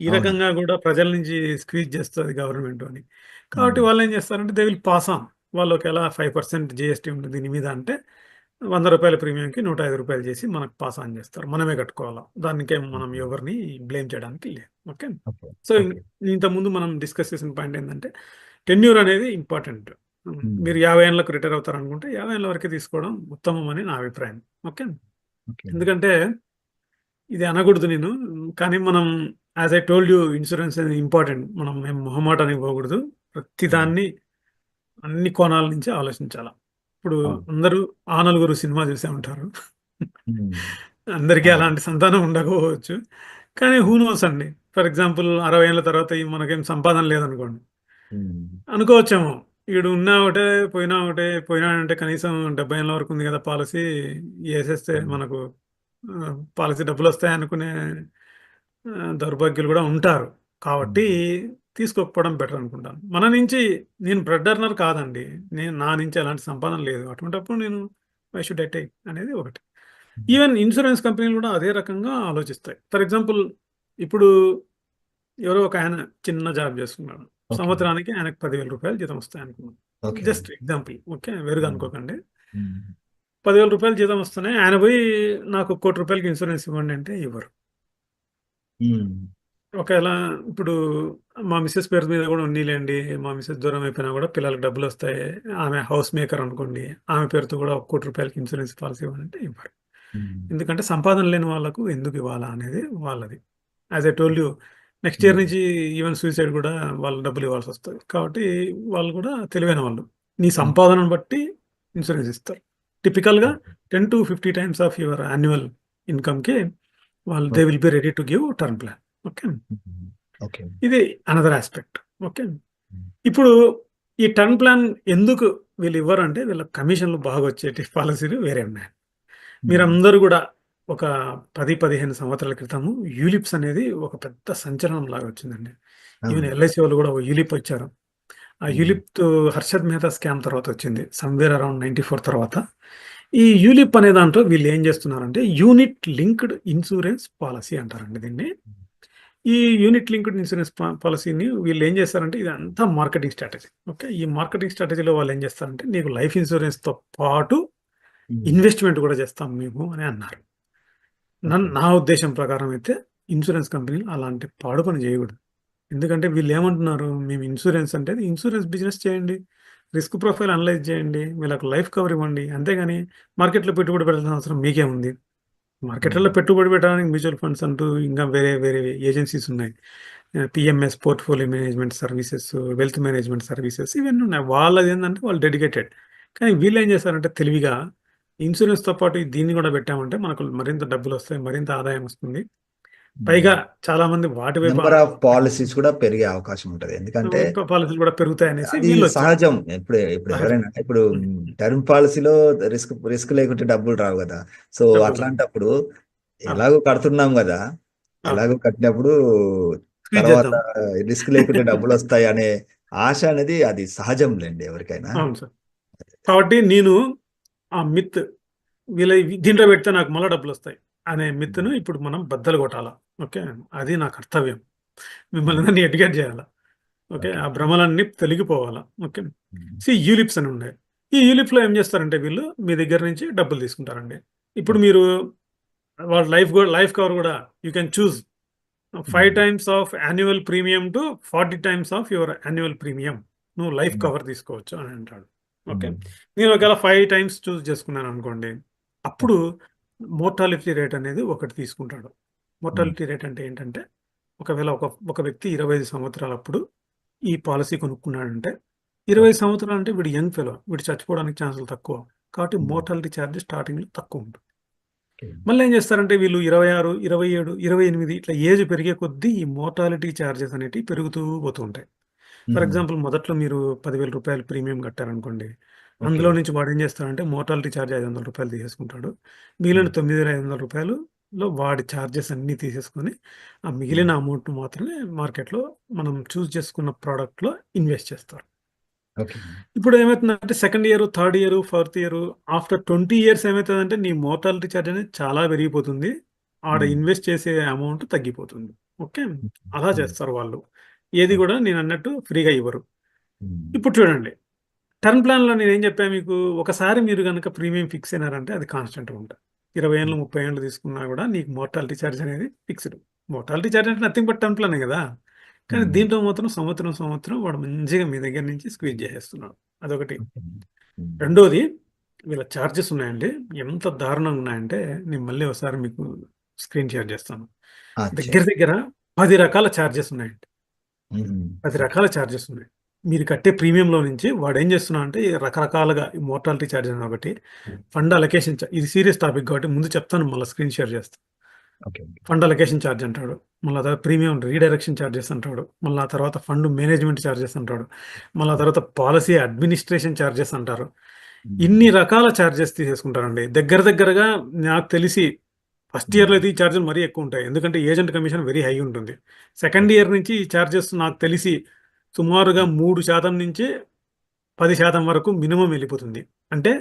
S2: ఈ
S1: అవునండి.
S2: రకంగా కూడా ప్రజల నుంచి స్క్వీజ్ చేస్తది గవర్నమెంట్ అని. కాబట్టి
S1: హ్మ్.
S2: వాళ్ళేం చేస్తారంటే దే విల్ పాస్ ఆన్. వాళ్ళు ఒకేళ 5% జీఎస్టీ ఉంది దీని మీద అంటే రూ. 100 ప్రీమియంకి రూ. 105 చేసి మనకు పాస్ ఆన్ చేస్తారు. మనమే కట్టుకోవాలా. దానికేం మనం ఎవరిని బ్లేమ్ చేయడానికి లేదు. ఓకే.
S1: ఓకే.
S2: So,
S1: okay.
S2: ఇంతకుముందు మనం డిస్కస్ చేసిన పాయింట్ ఏంటంటే, టెన్యూర్ అనేది ఇంపార్టెంట్. మీరు 50 ఏళ్లకు రిటైర్ అవుతారనుకుంటే 50 ఏళ్ల వరకే తీసుకోవడం ఉత్తమం అని నా అభిప్రాయం. ఓకే.
S1: ఓకే.
S2: ఎందుకంటే ఇది అనకూడదు నేను. కానీ మనం as I told you insurance అనేది ఇంపార్టెంట్. మనం మొహమాటానికి పోకూడదు. ప్రతిదాన్ని అన్ని కోణాల నుంచి ఆలోచించాలా. ఇప్పుడు
S1: అవును.
S2: అందరూ 'ఆ నలుగురు' సినిమా చూసే ఉంటారు.
S1: హ్మ్.
S2: అందరికీ
S1: అవును.
S2: అలాంటి సంతానం ఉండకపోవచ్చు. కానీ హూ నోస్ అండి. ఫర్ ఎగ్జాంపుల్ 60 ఏళ్ల తర్వాత మనకేం సంపాదన లేదనుకోండి.
S1: హ్మ్.
S2: అనుకోవచ్చేమో. ఈడు ఉన్నా ఒకటే, పోయినా ఒకటే, పోయినాడంటే కనీసం 70 ఏళ్ల వరకు ఉంది కదా పాలిసీ, ఏసేస్తే
S1: హ్మ్.
S2: మనకు పాలిసీ డబ్బులొస్తాయనుకునే దౌర్భాగ్యులు కూడా ఉంటారు. కాబట్టి
S1: హ్మ్.
S2: తీసుకోకపోవడం బెటర్ అనుకుంటాను. మన నుంచి నేను బ్లడ్ ఎర్నర్ కాదండి. నా నుంచి ఎలాంటి సంపాదన లేదు. అటువంటప్పుడు నేను వై షుడ్ ఐ టేక్ అనేది ఒకటి.
S1: హ్మ్.
S2: ఈవెన్ ఇన్సూరెన్స్ కంపెనీలు కూడా అదే రకంగా ఆలోచిస్తాయి. ఫర్ ఎగ్జాంపుల్ ఇప్పుడు ఎవరో ఒక ఆయన చిన్న జాబ్ చేస్తున్నాడు.
S1: ఓకే.
S2: సంవత్సరానికి ఆయనకు రూ. 10,000 జీతం వస్తాయనుకుందాం.
S1: ఓకే.
S2: Just example. ఓకే. వేరుగా
S1: హ్మ్.
S2: అనుకోకండి.
S1: హ్మ్.
S2: రూ. 10,000 జీతం వస్తున్నాయి. ఆయన పోయి నాకు రూ. 1,00,00,000 ఇన్సూరెన్స్ ఇవ్వండి అంటే ఇవ్వరు.
S1: హ్మ్.
S2: ఒకేళ ఇప్పుడు మా మిసెస్ పేరు మీద కూడా ఉన్నీలేండి. మా మిసెస్ దూరం అయిపోయినా కూడా పిల్లలకి డబ్బులొస్తాయి. ఆమె హౌస్ మేకర్ అనుకోండి. ఆమె పేరుతో కూడా ఒక రూ. 1,00,00,000 ఇన్సూరెన్స్ పాలిసీ ఇవ్వనంటే ఇవ్వరు.
S1: హ్మ్.
S2: ఎందుకంటే సంపాదన లేని వాళ్ళకు ఎందుకు ఇవ్వాలా అనేది వాళ్ళది. As I told you next year
S1: hmm.
S2: నుంచి ఈవెన్ సూసైడ్ కూడా వాళ్ళు డబ్బులు ఇవ్వాల్సొస్తది. కాబట్టి వాళ్ళు కూడా తెలివైన వాళ్ళు. నీ
S1: హ్మ్.
S2: సంపాదనను బట్టి ఇన్సూరెన్స్ ఇస్తారు. టిపికల్‌గా
S1: okay.
S2: 10-50 times of your annual ఇన్‌కమ్‌కి వాళ్ళు they
S1: okay.
S2: Will be ready to give term plan. Okay.
S1: హుహు. ఓకే.
S2: ఇది అనదర్ యాస్పెక్ట్. ఓకే.
S1: హ్మ్.
S2: ఇప్పుడు ఈ టర్మ్ ప్లాన్ ఎందుకు వీళ్ళు ఇవ్వరంటే వీళ్ళ కమిషన్‌లు బాగొచ్చేటి పాలిసీలు వేరే ఉన్నాయి.
S1: హ్మ్.
S2: మీరందరూ గూడా ఒక 10, 15 సంవత్సరాల క్రితము యూలిప్స్ అనేది ఒక పెద్ద సంచలనంలాగా వచ్చిందండి. ఈవెన్
S1: అవును.
S2: ఎల్ఐసి వాళ్ళు గూడా ఓ యూలిప్ వచ్చారు. ఆ
S1: హ్మ్.
S2: యూలిప్ హర్షద్ మెహతా స్కామ్ తర్వాత వచ్చింది. సమ్‌వేర్ అరౌండ్ 94 తర్వాత. ఈ యూలిప్ అనే దాంట్లో వీళ్ళు ఏం చేస్తున్నారంటే యూనిట్ లింక్డ్ ఇన్స్యూరెన్స్ పాలిసీ అంటారండి దీన్ని. ఈ యూనిట్ లింక్డ్ ఇన్సూరెన్స్ పాలిసీని వీళ్ళు ఏం చేస్తారంటే ఇదంతా మార్కెటింగ్ స్ట్రాటజీ. ఓకే. ఈ మార్కెటింగ్ స్ట్రాటజీలో వాళ్ళు ఏం చేస్తారంటే నీకు లైఫ్ ఇన్స్యూరెన్స్‌తో పాటు
S1: హ్మ్.
S2: ఇన్వెస్ట్‌మెంట్ కూడా చేస్తాం మేము అని అన్నారు.
S1: ఓకే.
S2: నా ఉద్దేశం ప్రకారం అయితే ఇన్సూరెన్స్ కంపెనీలు అలాంటి పాడు పని చేయకూడదు. ఎందుకంటే వీళ్ళేమంటున్నారు, మేము ఇన్సూరెన్స్ అంటే ఇన్సూరెన్స్ బిజినెస్ చేయండి. రిస్క్ ప్రొఫైల్ అనలైజ్ చేయండి. వీళ్ళకి లైఫ్ కవర్ ఇవ్వండి. అంతేగాని మార్కెట్‌లో పెట్టుబడి పెట్టాల్సిన అవసరం మీకేముంది?
S1: హ్మ్.
S2: మార్కెట్‌లలో పెట్టుబడి పెట్టడానికి మ్యూచువల్ ఫండ్స్ అంటూ ఇంకా వేరే వేరే ఏజెన్సీస్ ఉన్నాయి. PMS portfolio management services, wealth management services ఇవన్నీ ఉన్నాయి. వాళ్ళదేందంటే వాళ్ళు డెడికేటెడ్. కానీ వీళ్ళేం చేస్తారంటే తెలివిగా ఇన్సూరెన్స్‌తో పాటు దీన్ని కూడా పెట్టామంటే మనకు మరింత డబ్బులొస్తాయి. మరింత ఆదాయం వస్తుంది.
S1: హ్మ్.
S2: పైగా చాలామంది వాటి వైపు
S1: నంబర్ ఆఫ్ పాలిసీస్ కూడా పెరిగే అవకాశం ఉంటది. ఎందుకంటే
S2: పాలిసీలు కూడా పెరుగుతాయనేసి
S1: అది
S2: వీళ్ళొచ్చారు.
S1: సహజం. ఇప్పుడు
S2: సహజం.
S1: ఎవరైనా ఇప్పుడు
S2: హ్మ్.
S1: టర్మ్ పాలిసీలో రిస్క్ లేకుంటే డబ్బులు రావు గదా! సో,
S2: డబ్బులు రావు.
S1: అట్లాంటప్పుడు
S2: అవును.
S1: ఎలాగో కడుతున్నాం గదా!
S2: అవును.
S1: ఎలాగో కట్టినప్పుడు
S2: స్క్వీజ్
S1: తర్వాత
S2: చేద్దాం.
S1: రిస్క్ లేకుంటే డబ్బులొస్తాయి అనే ఆశ అనేది అది సహజంలెండి ఎవరికైనా.
S2: అవును సార్. కాబట్టి నేను ఆ మిత్ దీంట్లో పెడితే నాకు మళ్ళా డబ్బులొస్తాయి అనే
S1: హ్మ్.
S2: మిత్‌ను ఇప్పుడు మనం బద్దలు కొట్టాలా. ఓకే. అది నా కర్తవ్యం. మిమ్మల్ని
S1: హ్మ్.
S2: అందరిని ఎడ్యుకేట్ చేయాలా. ఓకే.
S1: ఓకే.
S2: ఆ భ్రమలన్నీ తొలగిపోవాలా. ఓకే.
S1: హ్మ్.
S2: యూలిప్స్ అని ఉన్నాయి. ఈ యూలిప్‌లో ఏం చేస్తారంటే వీళ్ళు మీ దగ్గర నుంచి డబ్బులు తీసుకుంటారండి. ఇప్పుడు
S1: ఓకే.
S2: మీరు వాళ్ళ లైఫ్ కవర్ కూడా యూ కెన్ చూజ్ 5
S1: హ్మ్.
S2: Times of annual premium to 40 times of your annual premium. నువ్వు లైఫ్
S1: హ్మ్.
S2: కవర్ తీసుకోవచ్చు అని అంటాడు. ఓకే.
S1: హ్మ్.
S2: నేను ఒకవేళ 5 టైమ్స్ చూజ్ చేసుకున్నాననుకోండి. అప్పుడు
S1: ఓకే.
S2: మోర్టాలిటీ రేట్ అనేది ఒకటి తీసుకుంటాడు.
S1: హ్మ్.
S2: మోర్టాలిటీ రేట్ అంటే ఏంటంటే ఒకవేళ ఒక వ్యక్తి 25 సంవత్సరాలప్పుడు ఈ పాలిసీ కొనుక్కున్నాడంటే 20
S1: ఓకే.
S2: సంవత్సరాలంటే వీడు యంగ్ ఫెలో. వీడు చచ్చిపోవడానికి ఛాన్సులు తక్కువ. కాబట్టి
S1: హ్మ్.
S2: మోర్టాలిటీ చార్జ్ స్టార్టింగ్‌లో తక్కువుంటుంది.
S1: ఓకే.
S2: మళ్ళేం జేస్తారంటే వీళ్ళు 26, 27, 28 ఇట్లా ఏజ్ పెరిగే కొద్దీ ఈ మోర్టాలిటీ చార్జెస్ అనేటివి పెరుగుతూ పోతూ ఉంటాయి. ఫర్
S1: హుహు.
S2: ఎగ్జాంపుల్ మొదట్లో మీరు రూ. 10,000 ప్రీమియం కట్టారనుకోండి.
S1: ఓకే.
S2: అందులో నుంచి వాడేం చేస్తాడంటే మోర్టాలిటీ చార్జ్ రూ. 500 తీసేసుకుంటాడు. మిగిలిన
S1: హ్మ్.
S2: రూ. 9,500లో వాడి చార్జెస్ అన్నీ తీసేసుకొని, ఆ
S1: హ్మ్.
S2: మిగిలిన అమౌంట్ మాత్రమే మార్కెట్‌లో మనం చూజ్ చేసుకున్న ప్రొడక్ట్‌లో ఇన్వెస్ట్ చేస్తారు.
S1: ఓకే.
S2: ఇప్పుడు ఏమైతుందంటే second year, third year, fourth year after 20 years ఏమైతదంటే నీ మోర్టాలిటీ చార్జ్ అనేది చాలా పెరిగిపోతుంది. ఆడ
S1: హ్మ్.
S2: ఇన్వెస్ట్ చేసే అమౌంట్ తగ్గిపోతుంది. ఓకే.
S1: హ్మ్.
S2: అలా
S1: హ్మ్.
S2: చేస్తారు వాళ్ళు. ఏది
S1: ఓకే.
S2: కూడా నేనన్నట్టు ఫ్రీగా ఇవ్వరు.
S1: హ్మ్.
S2: ఇప్పుడు చూడండి. టర్మ్ ప్లాన్‌లో నేనేం చెప్పా మీకు, ఒకసారి మీరు గనక ప్రీమియం ఫిక్స్ అయినారంటే అది కాన్స్టెంట్‌గా ఉంటది. 20 ఏళ్ళు, 30 ఏళ్ళు తీసుకున్నా గూడా నీకు మోర్టాలిటీ చార్జ్ అనేది ఫిక్స్‌డ్. మోర్టాలిటీ చార్జ్ అంటే నథింగ్ బట్ టర్మ్ ప్లానే గదా! కానీ
S1: హ్మ్.
S2: దీంట్లో మాత్రం సంవత్సరం వాడు మంచిగా మీ దగ్గర నుంచి స్క్వీజ్ జేసేస్తున్నాడు. అదొకటి.
S1: ఓకే. హ్మ్.
S2: రెండోది వీళ్ళ చార్జెస్ ఉన్నాయండి. ఎంత దారుణంగా ఉన్నాయంటే నేను మళ్ళీ ఒకసారి మీకు స్క్రీన్ షేర్ చేస్తాను. దగ్గర
S1: చేయండి.
S2: దగ్గర 10 రకాల చార్జెస్ ఉన్నాయండి.
S1: హ్మ్.
S2: 10
S1: ఓకే.
S2: రకాల చార్జెస్ ఉన్నాయి. మీరు కట్టే ప్రీమియంలో నుంచి వాడేం చేస్తున్నాడంటే ఈ రకరకాలుగా ఈ మోర్టాలిటీ చార్జ్ అని ఒకటి, ఫండ్ అలొకేషన్ ఇది సీరియస్ టాపిక్ కాబట్టి ముందు చెప్తాను మళ్ళా స్క్రీన్ షేర్ చేస్తా.
S1: ఓకే.
S2: ఫండ్ అలొకేషన్ చార్జ్ అంటాడు. మళ్ళా తర్వాత ప్రీమియం రీడైరెక్షన్ చార్జెస్ అంటాడు. మళ్ళా తర్వాత ఫండ్ మేనేజ్మెంట్ చార్జెస్ అంటాడు. మళ్ళా తర్వాత పాలసీ అడ్మినిస్ట్రేషన్ చార్జెస్ అంటారు.
S1: హ్మ్.
S2: ఇన్ని రకాల చార్జెస్ తీసేసుకుంటారండి. దగ్గరగా నాకు తెలిసి ఫస్ట్
S1: హ్మ్.
S2: ఇయర్‌లో అయితే ఈ చార్జెస్ మరీ ఎక్కువుంటాయి. ఎందుకంటే ఏజెంట్ కమిషన్ వెరీ హై ఉంటుంది. Second
S1: okay.
S2: ఇయర్ నుంచి ఈ చార్జెస్ నాకు తెలిసి సుమారుగా 3% నుంచి 10% వరకు మినిమమ్ వెళ్ళిపోతుంది. అంటే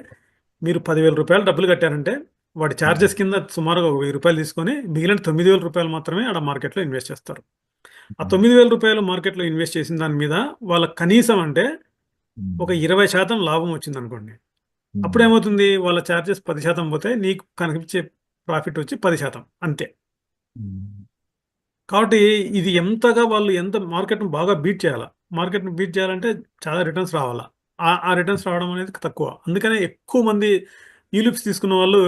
S2: మీరు రూ. 10,000 డబ్బులు కట్టారంటే వాడి
S1: హ్మ్.
S2: చార్జెస్ కింద సుమారుగా ఒక రూ. 1000 తీసుకొని మిగిలిన రూ. 9,000 మాత్రమే ఆడ మార్కెట్‌లో ఇన్వెస్ట్ చేస్తారు. ఆ రూ.
S1: హ్మ్.
S2: 9,000 మార్కెట్‌లో ఇన్వెస్ట్ చేసిన దాని మీద వాళ్ళకి కనీసం అంటే ఒక
S1: హ్మ్.
S2: 20% లాభం వచ్చిందనుకోండి.
S1: హ్మ్.
S2: అప్పుడేమవుతుంది వాళ్ళ చార్జెస్ 10% పోతే నీకు కనిపించే ప్రాఫిట్ వచ్చి 10% అంతే.
S1: హ్మ్.
S2: కాబట్టి ఇది వాళ్ళు ఎంత మార్కెట్‌ని బాగా బీట్ చేయాలా. మార్కెట్‌ని బీట్ చేయాలంటే చాలా రిటర్న్స్ రావాలా. ఆ రిటర్న్స్ రావడం అనేది తక్కువ. అందుకనే ఎక్కువ మంది యూలిప్స్ తీసుకున్న వాళ్ళు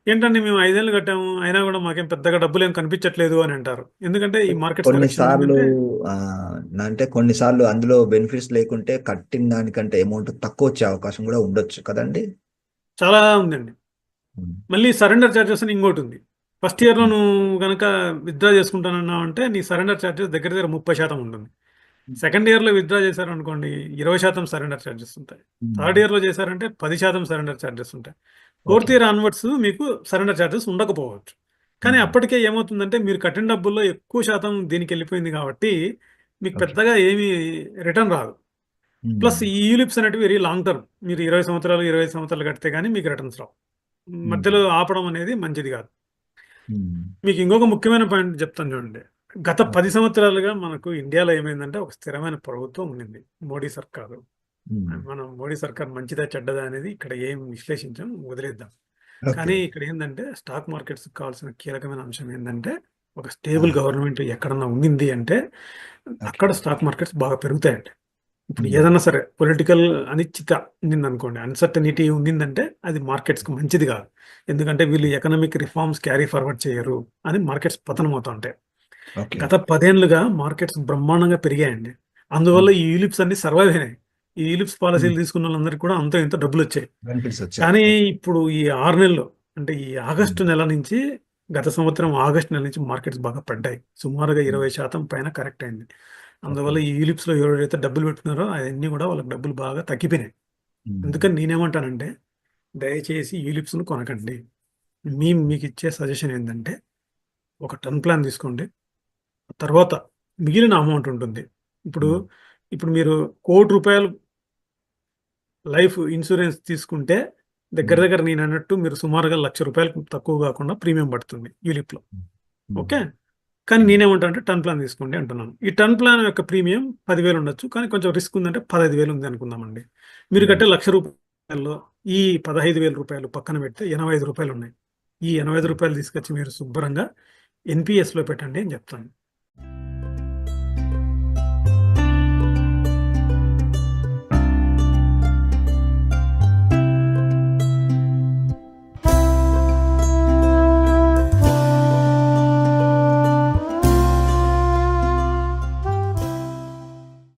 S2: ఏంటండి మేము 5 ఏళ్ళు కట్టాము. అయినా కూడా మాకేం పెద్దగా డబ్బులేం కనిపించట్లేదు అని అంటారు. ఎందుకంటే ఈ మార్కెట్స్ కరెక్షన్
S1: కొన్నిసార్లు
S2: ఏంటంటే
S1: అంటే కొన్నిసార్లు అందులో బెనిఫిట్స్ లేకుంటే కట్టిన దానికంటే అమౌంట్ తక్కువ వచ్చే అవకాశం కూడా ఉండొచ్చు కదండి.
S2: చాలా ఉందండి.
S1: హ్మ్.
S2: మళ్ళీ సరెండర్ చార్జెస్ అని ఇంకోటుంది. ఫస్ట్ ఇయర్‌లో
S1: హ్మ్.
S2: నువ్వు గనక విత్‌డ్రా చేసుకుంటానన్నావంటే నీ సరెండర్ చార్జెస్ దగ్గర దగ్గర 30% ఉంటుంది. సెకండ్ ఇయర్‌లో విత్‌డ్రా చేశారనుకోండి 20% సరెండర్ చార్జెస్ ఉంటాయి.
S1: హ్మ్.
S2: థర్డ్ ఇయర్‌లో చేశారంటే 10% సరెండర్ చార్జెస్ ఉంటాయి. Fourth
S1: okay.
S2: ఇయర్ ఆన్వర్డ్స్ మీకు సరెండర్ చార్జెస్ ఉండకపోవచ్చు. కానీ
S1: హ్మ్.
S2: అప్పటికే ఏమవుతుందంటే మీరు కట్టిన డబ్బుల్లో ఎక్కువ శాతం దీనికెళ్ళిపోయింది కాబట్టి మీకు
S1: ఓకే.
S2: పెద్దగా ఏమీ రిటర్న్ రాదు.
S1: హ్మ్.
S2: ప్లస్ ఈ యూలిప్స్ అనేటివి వెరీ లాంగ్ టర్మ్. మీరు 20 సంవత్సరాలు, 25 సంవత్సరాలు కడితే గాని మీకు రిటర్న్స్ రావు.
S1: హ్మ్.
S2: మధ్యలో ఆపడం అనేది మంచిది కాదు.
S1: హ్మ్.
S2: మీకు ఇంకొక ముఖ్యమైన పాయింట్ చెప్తాను చూడండి. గత 10
S1: ఓకే.
S2: సంవత్సరాలుగా మనకు ఇండియాలో ఏమైందంటే ఒక స్థిరమైన ప్రభుత్వం ఉండింది. మోడీ సర్కారు.
S1: హ్మ్.
S2: మనం మోడీ సర్కార్ మంచిదా? చెడ్డదా? అనేది ఇక్కడ ఏం విశ్లేషించం. వదిలేద్దాం.
S1: ఓకే.
S2: కానీ ఇక్కడ ఏందంటే స్టాక్ మార్కెట్స్‌కి కావాల్సిన కీలకమైన అంశం ఏందంటే ఒక
S1: ఆ!
S2: స్టేబుల్ గవర్నమెంట్ ఎక్కడన్నా ఉండింది అంటే
S1: ఓకే.
S2: అక్కడ స్టాక్ మార్కెట్స్ బాగా పెరుగుతాయండి. ఇప్పుడు
S1: హ్మ్.
S2: ఏదన్నా సరే పొలిటికల్ అనిశ్చిత ఉండిందనుకోండి. అన్‌సర్టెనిటీ ఉండిందంటే అది మార్కెట్స్‌కి మంచిది కాదు. ఎందుకంటే వీళ్ళు ఎకనామిక్ రిఫార్మ్స్ క్యారీ ఫార్వర్డ్ చేయరు అని మార్కెట్స్ పతనమవుతా ఉంటాయి.
S1: ఓకే.
S2: గత 10 ఏళ్లుగా మార్కెట్స్ బ్రహ్మాండంగా పెరిగాయండి. అందువల్ల
S1: హ్మ్.
S2: ఈ యూలిప్స్ అన్నీ సర్వైవ్ అయినాయి. ఈ యూలిప్స్
S1: హ్మ్.
S2: పాలిసీలు తీసుకున్నోళ్ళందరికీ కూడా అంతో ఇంతో డబ్బులొచ్చాయి.
S1: బెనిఫిట్స్ వచ్చాయి.
S2: కానీ
S1: ఓకే.
S2: ఇప్పుడు ఈ 6 నెలల్లో అంటే ఈ
S1: హ్మ్.
S2: ఆగస్టు నెల నుంచి గత సంవత్సరం ఆగస్టు నెల నుంచి మార్కెట్స్ బాగా పడ్డాయి. సుమారుగా
S1: హ్మ్.
S2: 20% పైన కరెక్ట్ అయింది.
S1: ఓకే.
S2: అందువల్ల ఈ యూలిప్స్‌లో ఎవరైతే డబ్బులు పెట్టుకున్నారో అయన్నీ కూడా వాళ్ళకి డబ్బులు బాగా తగ్గిపోయినాయి.
S1: హ్మ్.
S2: అందుకని నేనేమంటానంటే దయచేసి యూలిప్స్‌ను కొనకండి. మీకిచ్చే సజెషన్ ఏందంటే ఒక టర్మ్ ప్లాన్ తీసుకోండి. తర్వాత మిగిలిన అమౌంట్ ఉంటుంది. ఇప్పుడు,
S1: హ్మ్.
S2: ఇప్పుడు మీరు రూ. 1,00,00,000 లైఫ్ ఇన్స్యూరెన్స్ తీసుకుంటే దగ్గర
S1: హ్మ్.
S2: దగ్గర నేనన్నట్టు మీరు సుమారుగా రూ. 1,00,000 తక్కువ గాకుండా ప్రీమియం పడుతుంది యూలిప్‌లో.
S1: హ్మ్.
S2: ఓకే. కానీ
S1: హ్మ్.
S2: నేనేమంటానంటే టర్మ్ ప్లాన్ తీసుకోండి అంటున్నాను. ఈ టర్మ్ ప్లాన్ యొక్క ప్రీమియం 10,000 ఉండొచ్చు. కానీ కొంచెం రిస్క్ ఉందంటే 15,000 ఉంది అనుకుందామండి. మీరు
S1: హ్మ్.
S2: కట్టే రూ. 1,00,000లో ఈ రూ. 15,000 పక్కన పెడితే రూ. 85 ఉన్నాయి. ఈ రూ. 85 తీసుకొచ్చి మీరు శుభ్రంగా ఎన్‌పీఎస్‌లో పెట్టండి అని చెప్తాను.